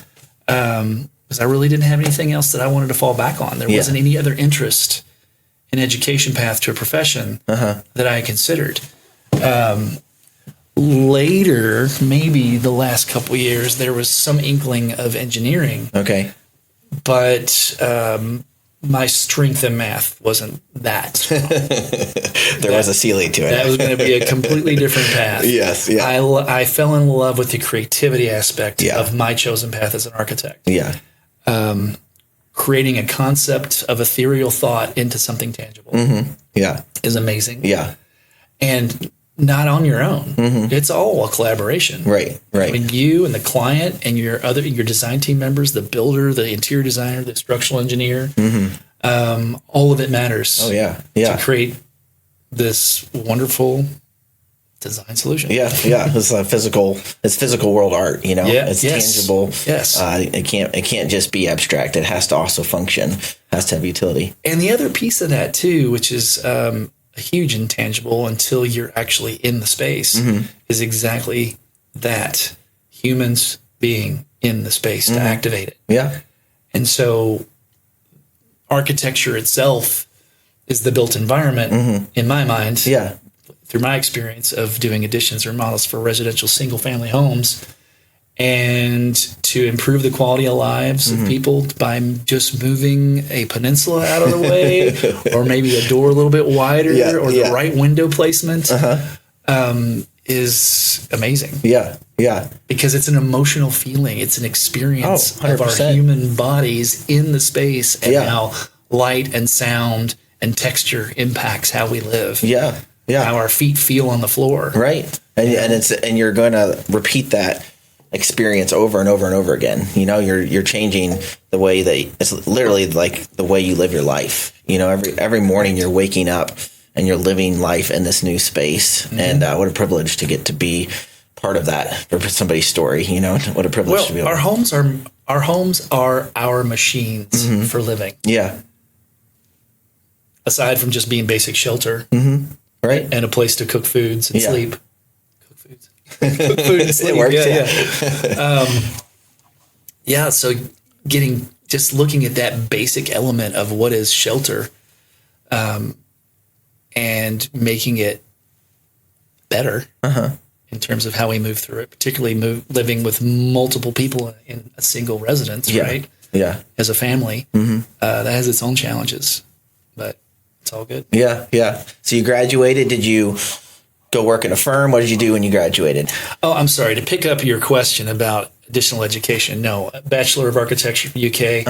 Because I really didn't have anything else that I wanted to fall back on. There wasn't any other interest in education path to a profession that I considered. Later, maybe the last couple of years, there was some inkling of engineering. Okay. But my strength in math wasn't that strong. There was a ceiling to it. That was going to be a completely different path. Yes, yeah. I fell in love with the creativity aspect of my chosen path as an architect. Yeah. Creating a concept of ethereal thought into something tangible. Mm-hmm. Yeah. Is amazing. Yeah. And not on your own. Mm-hmm. It's all a collaboration. Right. When you and the client and your design team members, the builder, the interior designer, the structural engineer, all of it matters. Oh yeah. To create this wonderful design solution. Yeah. It's physical world art, you know. Yeah. It's tangible. Yes. It can't just be abstract. It has to also function. It has to have utility. And the other piece of that too, which is a huge intangible until you're actually in the space, is exactly that: humans being in the space to activate it. Yeah. And so architecture itself is the built environment in my mind. Yeah. Through my experience of doing additions or models for residential single family homes, and to improve the quality of lives of people by just moving a peninsula out of the way, or maybe a door a little bit wider, the right window placement, is amazing. Yeah. Yeah. Because it's an emotional feeling. It's an experience of our human bodies in the space, and how light and sound and texture impacts how we live. Yeah. Yeah. How our feet feel on the floor. Right. And you're going to repeat that experience over and over and over again. You know, you're changing the way that it's literally like the way you live your life. You know, every morning you're waking up and you're living life in this new space. And what a privilege to get to be part of that for somebody's story. You know, what a privilege to be able our homes are our machines for living. Yeah. Aside from just being basic shelter. Right. And a place to cook foods and sleep. Cook food and sleep. It works, so just looking at that basic element of what is shelter, and making it better in terms of how we move through it, particularly living with multiple people in a single residence, right? Yeah. As a family, that has its own challenges, but it's all good. Yeah. Yeah. So you graduated. Did you go work in a firm? What did you do when you graduated? Oh, I'm sorry. To pick up your question about additional education, no. Bachelor of Architecture from UK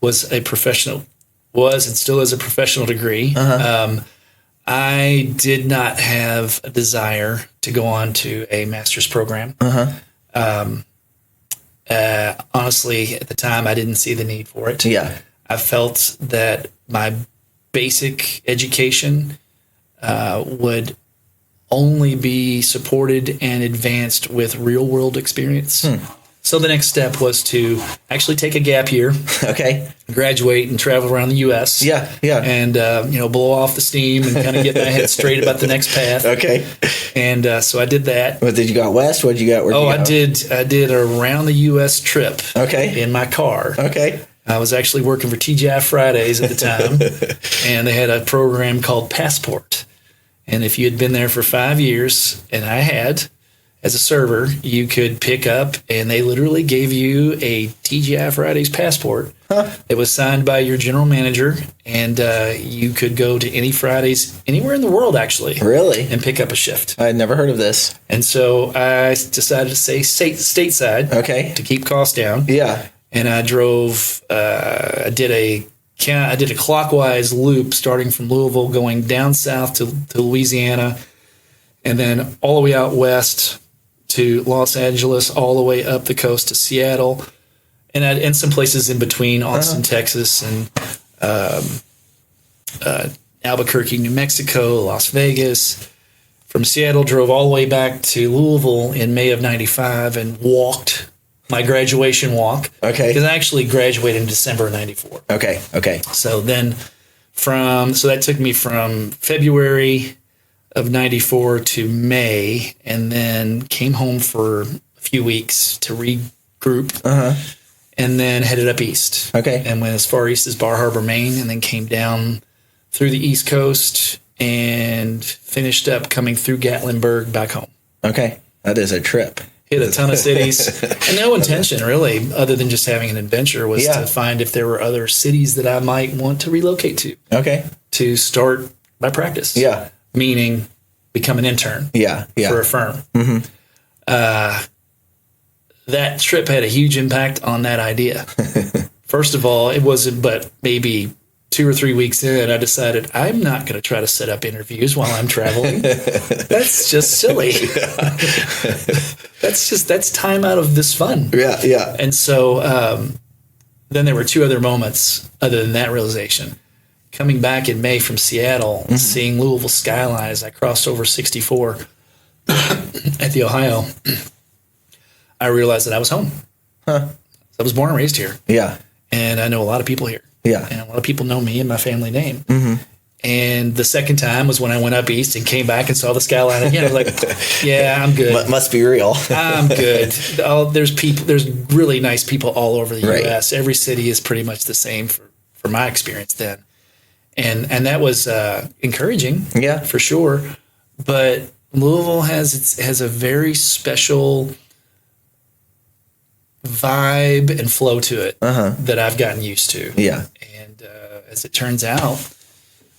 was and still is a professional degree. I did not have a desire to go on to a master's program. Honestly, at the time, I didn't see the need for it. Yeah. I felt that my basic education would only be supported and advanced with real world experience. So the next step was to actually take a gap year. Okay. Graduate and travel around the U.S. Yeah. Yeah. And, blow off the steam and kind of get my head straight about the next path. Okay. And so I did that. What did you go out west? What did you got? I did a around the U.S. trip. Okay. In my car. Okay. I was actually working for TGI Fridays at the time, and they had a program called Passport. And if you had been there for 5 years, and I had, as a server, you could pick up, and they literally gave you a TGI Fridays passport. It was signed by your general manager, and you could go to any Fridays anywhere in the world, actually. Really? And pick up a shift. I had never heard of this. And so I decided to stay stateside. Okay. To keep costs down. Yeah. And I drove. I did a clockwise loop starting from Louisville, going down south to Louisiana, and then all the way out west to Los Angeles, all the way up the coast to Seattle, and some places in between, Austin, Texas, and Albuquerque, New Mexico, Las Vegas. From Seattle, drove all the way back to Louisville in May of '95 and walked my graduation walk. Okay. Because I actually graduated in December of '94. Okay. Okay. So then so that took me from February of '94 to May, and then came home for a few weeks to regroup, and then headed up east. Okay. And went as far east as Bar Harbor, Maine, and then came down through the East Coast and finished up coming through Gatlinburg back home. Okay. That is a trip. hit a ton of cities. And no intention, really, other than just having an adventure, was to find if there were other cities that I might want to relocate to. Okay. To start my practice. Yeah. Meaning become an intern. Yeah. For a firm. That trip had a huge impact on that idea. First of all, it wasn't but maybe 2 or 3 weeks in, I decided I'm not going to try to set up interviews while I'm traveling. That's just silly. That's time out of this fun. Yeah, yeah. And so then there were 2 other moments other than that realization. Coming back in May from Seattle, seeing Louisville skyline as I crossed over 64 at the Ohio, I realized that I was home. Huh. I was born and raised here. Yeah. And I know a lot of people here. Yeah. And a lot of people know me and my family name. And the second time was when I went up east and came back and saw the skyline again. I was like, yeah, I'm good. Must be real. I'm good. There's really nice people all over the U.S. Every city is pretty much the same for my experience then. And that was encouraging, for sure. But Louisville has a very special vibe and flow to it that I've gotten used to. Yeah. And as it turns out,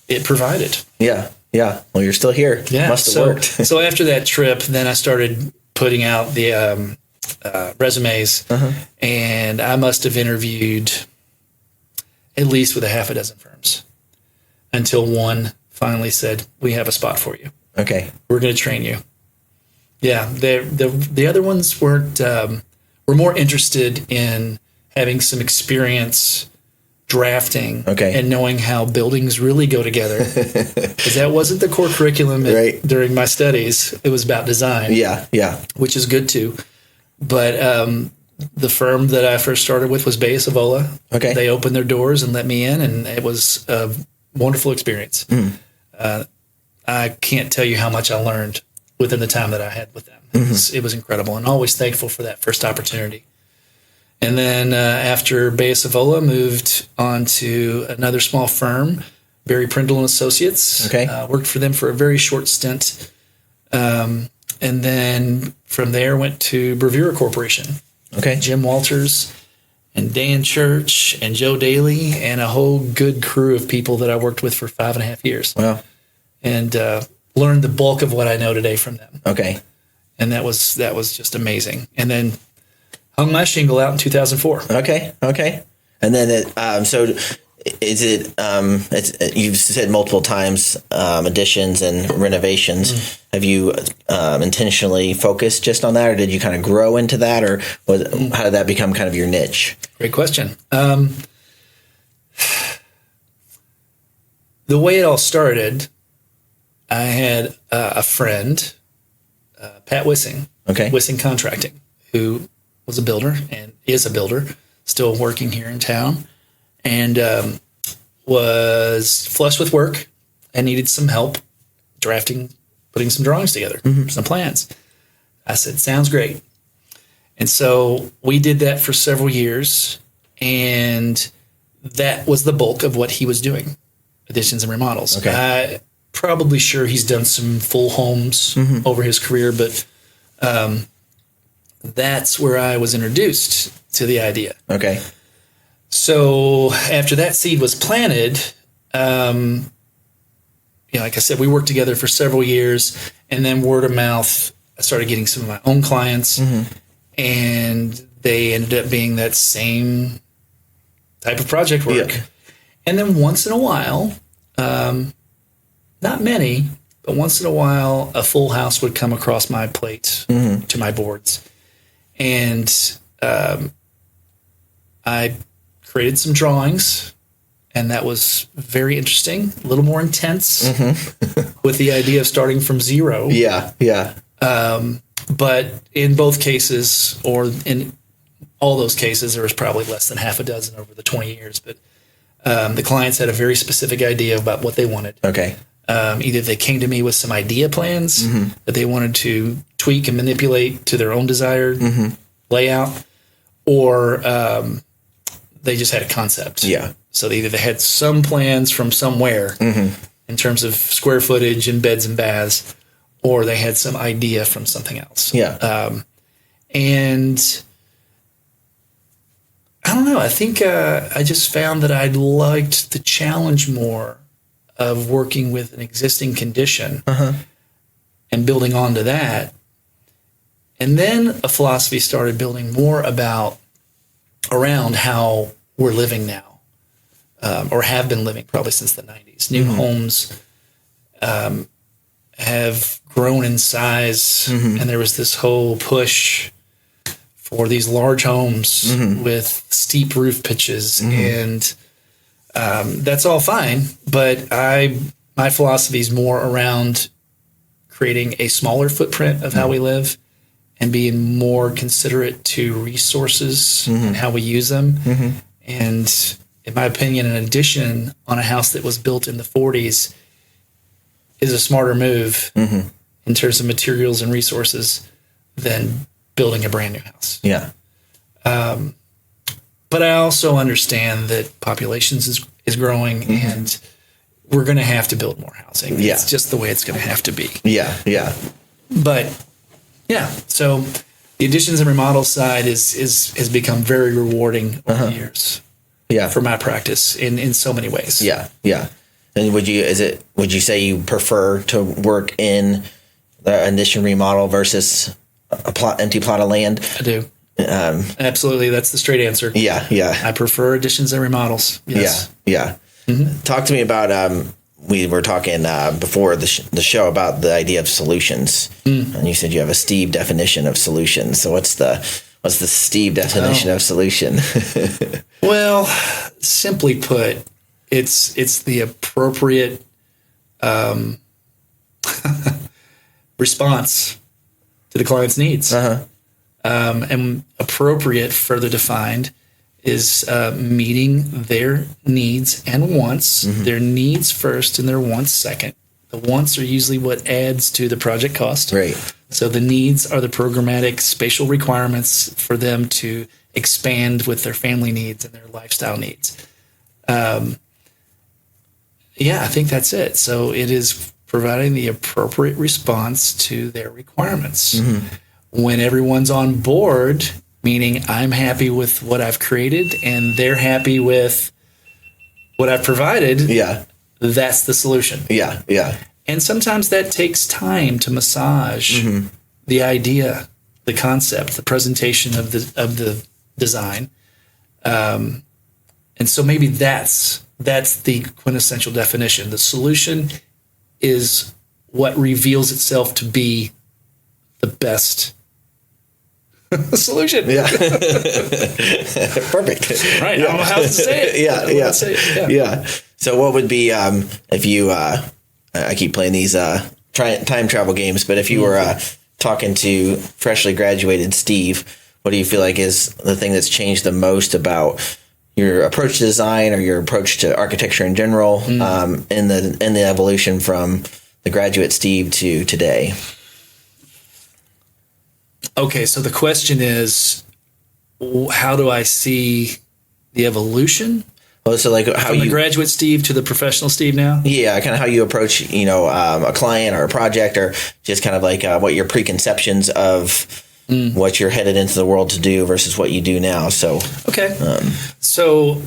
it provided. Yeah. Yeah. Well, you're still here. Yeah. Must have worked. So after that trip, then I started putting out the resumes, and I must have interviewed at least with a half a dozen firms until one finally said, "We have a spot for you. Okay. We're going to train you." Yeah. The other ones weren't. We're more interested in having some experience drafting and knowing how buildings really go together. Because that wasn't the core curriculum during my studies. It was about design. Yeah, yeah. Which is good too. But the firm that I first started with was Bay Savola. Okay. They opened their doors and let me in, and it was a wonderful experience. I can't tell you how much I learned within the time that I had with them. It was incredible, and always thankful for that first opportunity. And then after Bay Savola, moved on to another small firm, Barry Prindle and Associates. Okay. Worked for them for a very short stint. And then from there went to Bravura Corporation. Okay. Jim Walters and Dan Church and Joe Daly and a whole good crew of people that I worked with for 5.5 years. Wow. And learned the bulk of what I know today from them. Okay. And that was just amazing. And then hung my shingle out in 2004. Okay. Okay. And then so is it you've said multiple times additions and renovations. Have you intentionally focused just on that, or did you kind of grow into that, or how did that become kind of your niche? Great question. The way it all started, I had a friend, Pat Wissing, Wissing Contracting, who was a builder and is a builder, still working here in town, and was flush with work and needed some help drafting, putting some drawings together, some plans. I said, sounds great. And so we did that for several years, and that was the bulk of what he was doing, additions and remodels. Okay. Probably sure he's done some full homes over his career, but that's where I was introduced to the idea. Okay. So after that seed was planted, like I said, we worked together for several years, and then word of mouth, I started getting some of my own clients, and they ended up being that same type of project work. Yeah. And then once in a while, not many, but once in a while, a full house would come across my plate to my boards. And I created some drawings, and that was very interesting, a little more intense with the idea of starting from zero. Yeah, yeah. But in both cases, or in all those cases, there was probably less than half a dozen over the 20 years. But the clients had a very specific idea about what they wanted. Okay. Either they came to me with some idea plans that they wanted to tweak and manipulate to their own desired layout, or they just had a concept. Yeah. So either they had some plans from somewhere in terms of square footage and beds and baths, or they had some idea from something else. Yeah. And I don't know. I think I just found that I liked the challenge more of working with an existing condition and building onto that. And then a philosophy started building more around how we're living now, or have been living probably since the 90s. New homes have grown in size, and there was this whole push for these large homes with steep roof pitches, and that's all fine. But my philosophy is more around creating a smaller footprint of how we live and being more considerate to resources and how we use them. And in my opinion, an addition on a house that was built in the 40s is a smarter move in terms of materials and resources than building a brand new house. Yeah. But I also understand that populations is growing and we're going to have to build more housing. Yeah. It's just the way it's going to have to be. Yeah. Yeah. But yeah, so the additions and remodel side has become very rewarding over the years. Yeah. For my practice in so many ways. Yeah. Yeah. And would you say you prefer to work in the addition remodel versus empty plot of land? I do. Absolutely. That's the straight answer. Yeah. Yeah. I prefer additions and remodels. Yes. Yeah. Yeah. Talk to me about, we were talking before the show about the idea of solutions. And you said you have a Steve definition of solutions. So what's the Steve definition of solution? Well, simply put, it's the appropriate response to the client's needs. And appropriate, further defined, is meeting their needs and wants. Their needs first and their wants second. The wants are usually what adds to the project cost. Right. So the needs are the programmatic spatial requirements for them to expand with their family needs and their lifestyle needs. Yeah, I think that's it. So it is providing the appropriate response to their requirements. When everyone's on board, meaning I'm happy with what I've created and they're happy with what I've provided, that's the solution. Yeah, yeah. And sometimes that takes time to massage the idea, the concept, the presentation of the design. And so maybe that's the quintessential definition. The solution is what reveals itself to be the best solution. Yeah. Perfect. Right. I don't know how to say it. Yeah. So what would be, if you, I keep playing these time travel games, but if you were talking to freshly graduated Steve, what do you feel like is the thing that's changed the most about your approach to design or your approach to architecture in general in the evolution from the graduate Steve to today? Okay, so the question is, how do I see the evolution? Well, so like how from the graduate Steve to the professional Steve now? Yeah, kind of how you approach, a client or a project, or just kind of like what your preconceptions of what you're headed into the world to do versus what you do now. So okay, so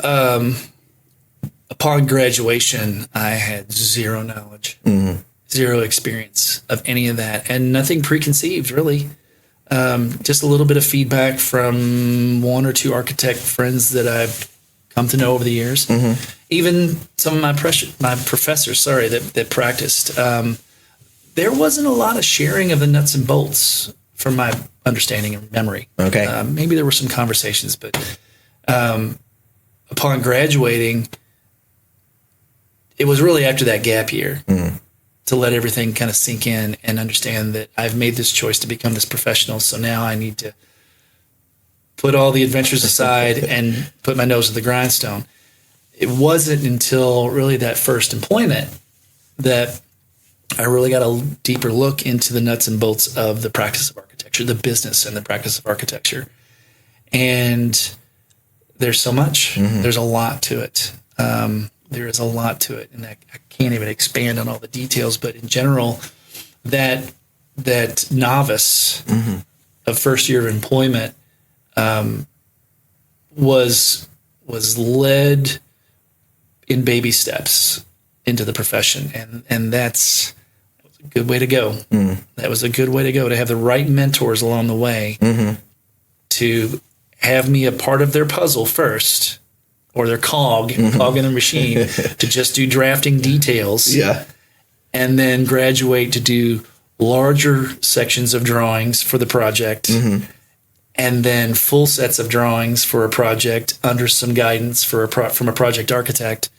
upon graduation, I had zero knowledge, zero experience of any of that, and nothing preconceived really. Just a little bit of feedback from one or two architect friends that I've come to know over the years. Even some of my professors, that practiced. There wasn't a lot of sharing of the nuts and bolts from my understanding and memory. Okay. Maybe there were some conversations, but upon graduating, it was really after that gap year to let everything kind of sink in and understand that I've made this choice to become this professional. So now I need to put all the adventures aside and put my nose to the grindstone. It wasn't until really that first employment that I really got a deeper look into the nuts and bolts of the practice of architecture, the business and the practice of architecture. And there's so much. There's a lot to it. There is a lot to it, and I can't even expand on all the details. But in general, that novice first year of employment was led in baby steps into the profession, and that was a good way to go. That was a good way to go, to have the right mentors along the way, to have me a part of their puzzle first, or their cog in the machine, to just do drafting details, and then graduate to do larger sections of drawings for the project, and then full sets of drawings for a project under some guidance from a project architect.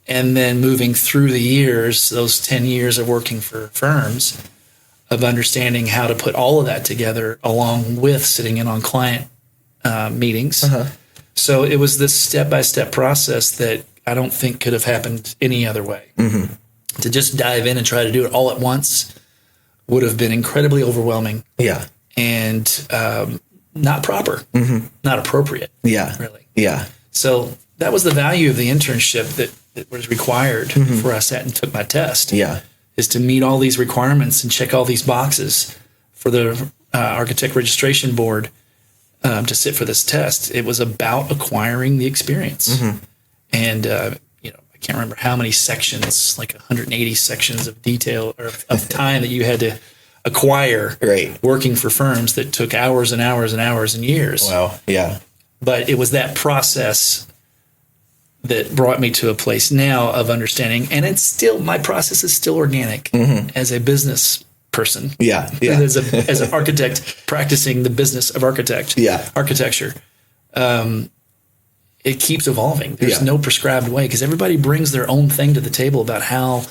And then moving through the years, those 10 years of working for firms, of understanding how to put all of that together along with sitting in on client meetings. So it was this step-by-step process that I don't think could have happened any other way. To just dive in and try to do it all at once would have been incredibly overwhelming. And not proper, not appropriate. Really. So that was the value of the internship that was required before I sat and took my test. Is to meet all these requirements and check all these boxes for the Architect Registration Board to sit for this test. It was about acquiring the experience. And, I can't remember how many sections, like 180 sections of detail or of time that you had to acquire working for firms that took hours and hours and hours and years. But it was that process that brought me to a place now of understanding, and it's still, my process is still organic as a business person. As an architect practicing the business of architecture. It keeps evolving. There's no prescribed way, because everybody brings their own thing to the table about how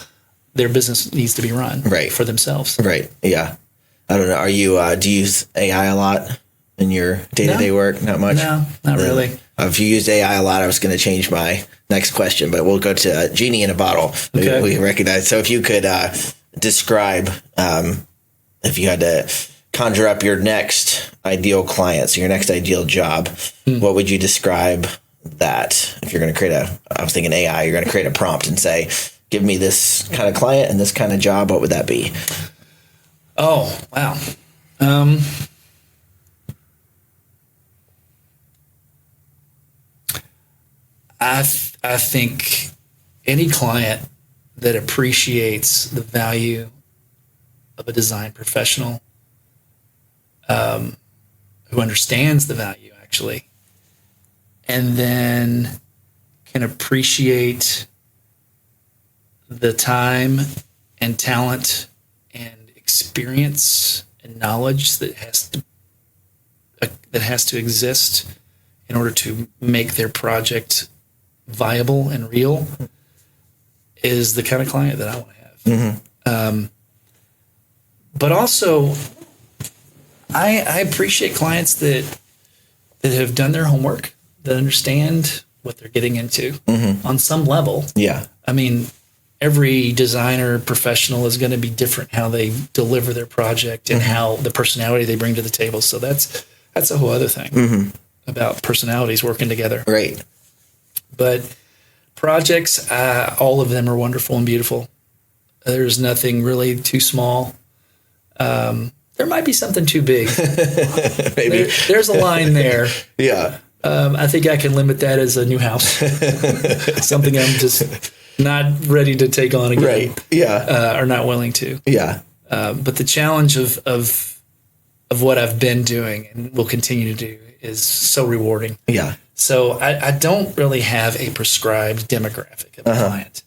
their business needs to be run for themselves. I don't know. Are you, do you use AI a lot in your day-to-day work? Not much? No, not really. If you used AI a lot, I was going to change my next question, but we'll go to genie in a bottle. Okay. We recognize. So if you could describe, if you had to conjure up your next ideal client, so your next ideal job, what would you describe that? If you're going to create I was thinking AI, you're going to create a prompt and say, give me this kind of client and this kind of job, what would that be? Oh, wow. I think any client that appreciates the value of a design professional, who understands the value actually, and then can appreciate the time and talent and experience and knowledge that has to exist in order to make their project viable and real, is the kind of client that I want to have. But also, I appreciate clients that have done their homework, that understand what they're getting into on some level. I mean, every designer professional is going to be different how they deliver their project and how the personality they bring to the table. So that's a whole other thing about personalities working together. But projects, all of them are wonderful and beautiful. There's nothing really too small. There might be something too big. Maybe. There's a line there. I think I can limit that as a new house. Something I'm just not ready to take on again. Or not willing to. But the challenge of what I've been doing and will continue to do is so rewarding. So I don't really have a prescribed demographic of a client.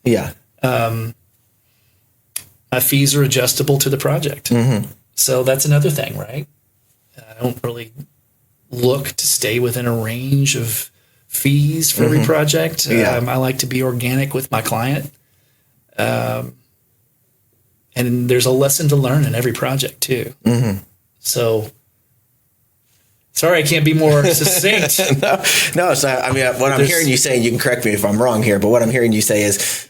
My fees are adjustable to the project. So that's another thing, right? I don't really look to stay within a range of fees for every project. I like to be organic with my client. And there's a lesson to learn in every project too. So sorry, I can't be more succinct. No. So I mean, what I'm hearing you say, you can correct me if I'm wrong here, but what I'm hearing you say is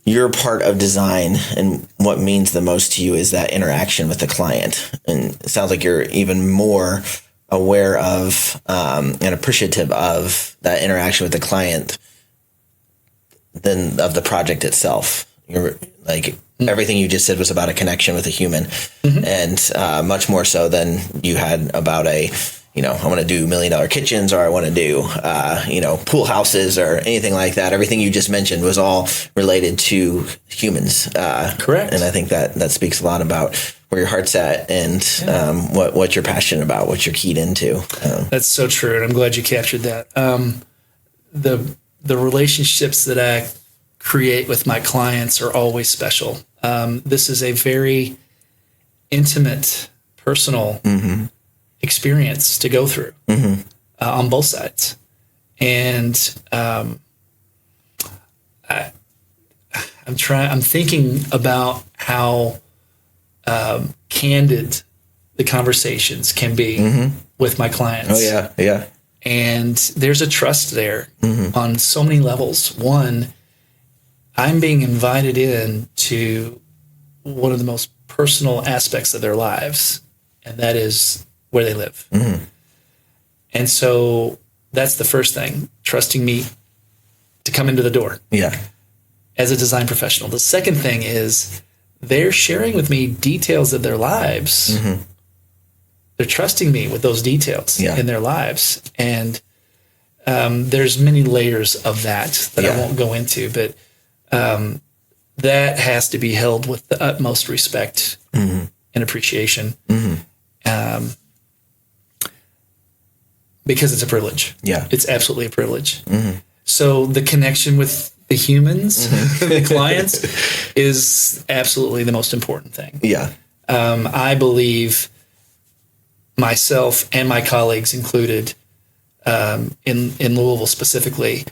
you're part of design, and what means the most to you is that interaction with the client. And it sounds like you're even more aware of and appreciative of that interaction with the client than of the project itself. You're like, everything you just said was about a connection with a human, and much more so than you had about I want to do $1 million kitchens, or I want to do, pool houses or anything like that. Everything you just mentioned was all related to humans. Correct. And I think that speaks a lot about where your heart's at and what you're passionate about, what you're keyed into. That's so true. And I'm glad you captured that. The relationships that I create with my clients are always special. This is a very intimate, personal experience to go through on both sides. And I'm thinking about how candid the conversations can be with my clients. Oh, yeah, yeah. And there's a trust there on so many levels. One, I'm being invited in to one of the most personal aspects of their lives, and that is where they live. And so that's the first thing, trusting me to come into the door as a design professional. The second thing is they're sharing with me details of their lives. They're trusting me with those details in their lives. And there's many layers of that I won't go into, but that has to be held with the utmost respect and appreciation. Because it's a privilege. Yeah. It's absolutely a privilege. So the connection with the humans, the clients, is absolutely the most important thing. Yeah. I believe myself and my colleagues included, in Louisville specifically,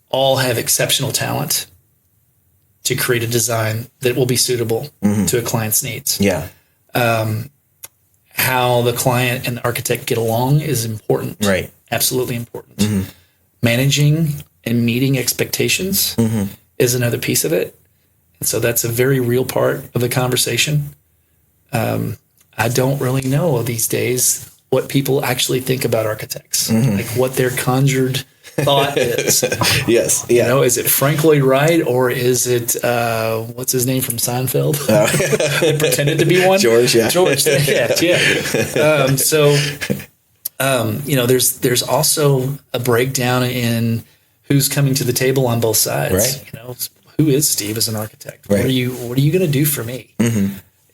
all have exceptional talent to create a design that will be suitable to a client's needs. Yeah. How the client and the architect get along is important. Right. Absolutely important. Managing and meeting expectations is another piece of it. And so that's a very real part of the conversation. I don't really know these days what people actually think about architects, like what their conjured thought is. Yes. Yeah. Is it Frank Lloyd Wright, or is it, what's his name from Seinfeld? They pretended to be one. George. Yeah. George. Yeah. There's also a breakdown in who's coming to the table on both sides. Right. Who is Steve as an architect? Right. What are you going to do for me?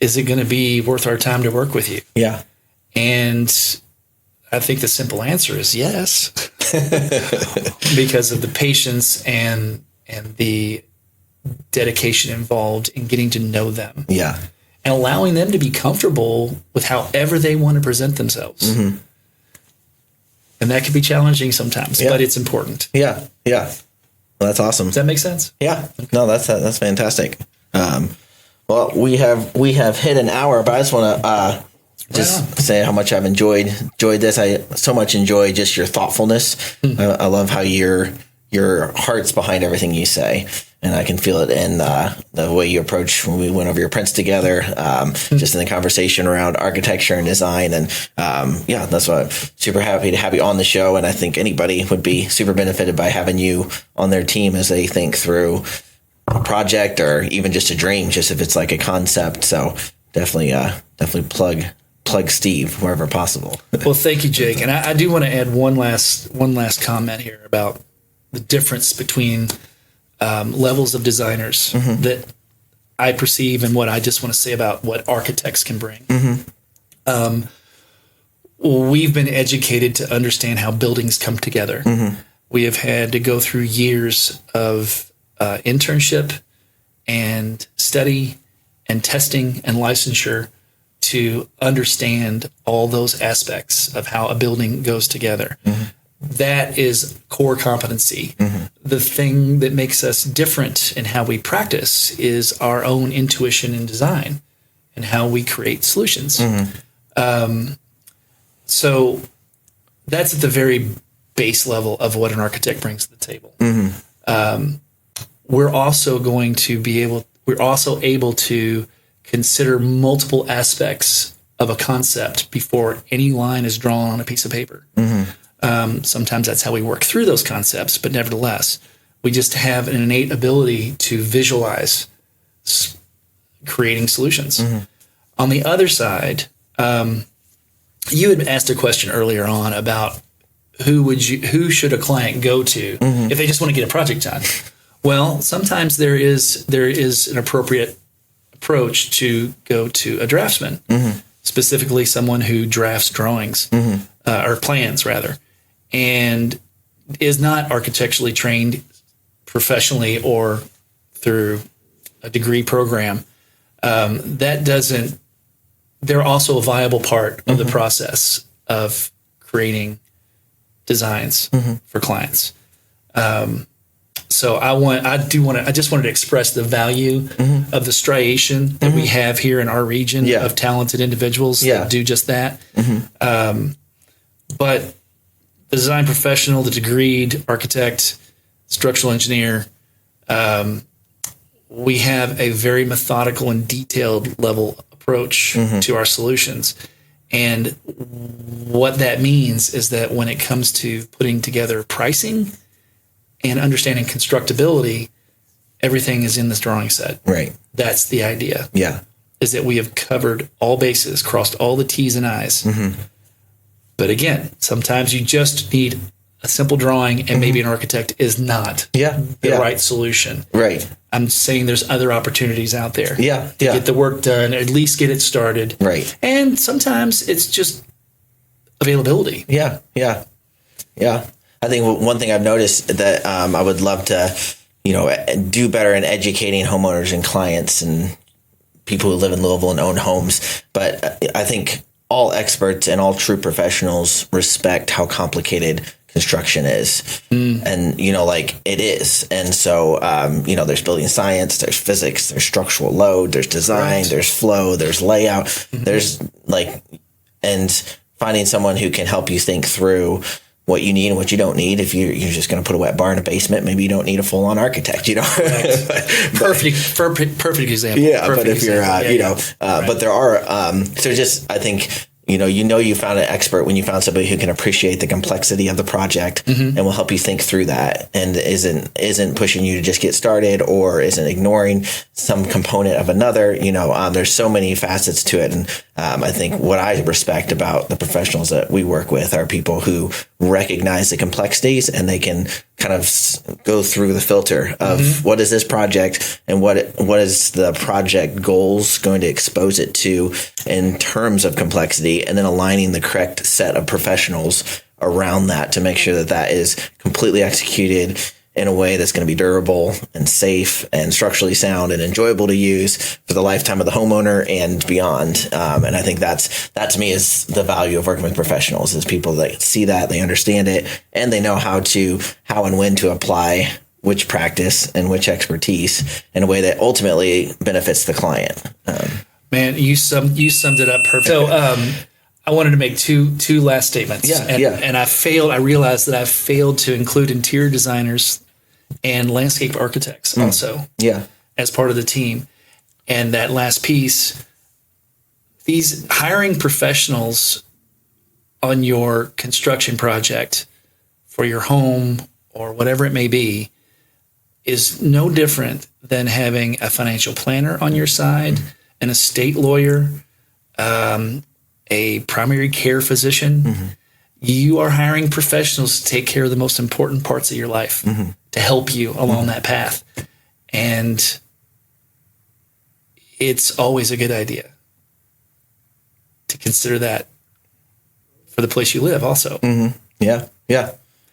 Is it going to be worth our time to work with you? Yeah. And I think the simple answer is yes, because of the patience and the dedication involved in getting to know them. Yeah. And allowing them to be comfortable with however they want to present themselves. And that can be challenging sometimes, but it's important. Yeah. Yeah. Well, that's awesome. Does that make sense? Yeah. Okay. No, that's fantastic. Well, we have hit an hour, but I just want to say how much I've enjoyed this. I so much enjoy just your thoughtfulness. I love how your heart's behind everything you say, and I can feel it in the way you approach when we went over your prints together, just in the conversation around architecture and design. And that's why I'm super happy to have you on the show. And I think anybody would be super benefited by having you on their team as they think through a project or even just a dream, just if it's like a concept. So definitely plug Steve wherever possible. Well, thank you, Jake. And I do want to add one last comment here about the difference between levels of designers that I perceive and what I just want to say about what architects can bring. We've been educated to understand how buildings come together. We have had to go through years of internship and study and testing and licensure to understand all those aspects of how a building goes together. That is core competency. The thing that makes us different in how we practice is our own intuition in design and how we create solutions. So that's at the very base level of what an architect brings to the table. We're also able to consider multiple aspects of a concept before any line is drawn on a piece of paper. Sometimes that's how we work through those concepts, but nevertheless, we just have an innate ability to visualize creating solutions. On the other side, you had asked a question earlier on about who should a client go to if they just want to get a project done. Well, sometimes there is an appropriate approach to go to a draftsman, specifically someone who drafts drawings or plans rather, and is not architecturally trained professionally or through a degree program. They're also a viable part of the process of creating designs for clients. So I just wanted to express the value of the striation that we have here in our region of talented individuals that do just that. But the design professional, the degreed architect, structural engineer, we have a very methodical and detailed level approach to our solutions. And what that means is that when it comes to putting together pricing and understanding constructability, everything is in this drawing set. Right. That's the idea. Yeah. Is that we have covered all bases, crossed all the T's and I's. But again, sometimes you just need a simple drawing, and maybe an architect is not the right solution. Right. I'm saying there's other opportunities out there. To get the work done, at least get it started. Right. And sometimes it's just availability. Yeah. I think one thing I've noticed that I would love to, do better in educating homeowners and clients and people who live in Louisville and own homes. But I think all experts and all true professionals respect how complicated construction is. And, it is. And so, there's building science, there's physics, there's structural load, there's design, there's flow, there's layout, there's and finding someone who can help you think through what you need and what you don't need. If you're just going to put a wet bar in a basement, maybe you don't need a full-on architect, Perfect example. Yeah, perfect but if example. you're, but there are, I think, you found an expert when you found somebody who can appreciate the complexity of the project and will help you think through that, and isn't pushing you to just get started or isn't ignoring some component of another. There's so many facets to it. And I think what I respect about the professionals that we work with are people who recognize the complexities, and they can kind of go through the filter of what is this project and what is the project goals going to expose it to in terms of complexity, and then aligning the correct set of professionals around that to make sure that that is completely executed in a way that's going to be durable and safe and structurally sound and enjoyable to use for the lifetime of the homeowner and beyond. And I think that to me is the value of working with professionals, is people that see that, they understand it, and they know how and when to apply which practice and which expertise in a way that ultimately benefits the client. Man, you summed it up perfect. So I wanted to make two last statements. And I realized that I failed to include interior designers and landscape architects also as part of the team. And that last piece, these hiring professionals on your construction project for your home or whatever it may be is no different than having a financial planner on your side, an estate lawyer, a primary care physician. You are hiring professionals to take care of the most important parts of your life, to help you along that path. And it's always a good idea to consider that for the place you live also. Yeah.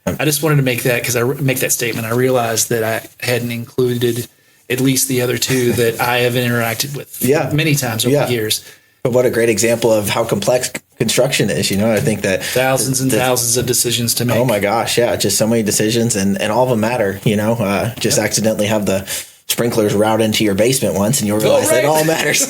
I just wanted to make that statement. I realized that I hadn't included at least the other two that I have interacted with many times over the years. But what a great example of how complex construction is. I think that thousands and thousands of decisions to make. Oh my gosh. Yeah. Just so many decisions, and all of them matter, accidentally have the sprinklers route into your basement once and you'll realize that all matters.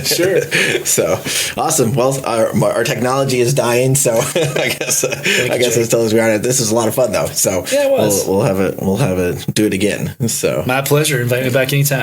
Sure. So awesome. Well, our technology is dying, so I guess it's still as we are. This is a lot of fun though. So it was. We'll have it do it again. So my pleasure. Invite me back anytime.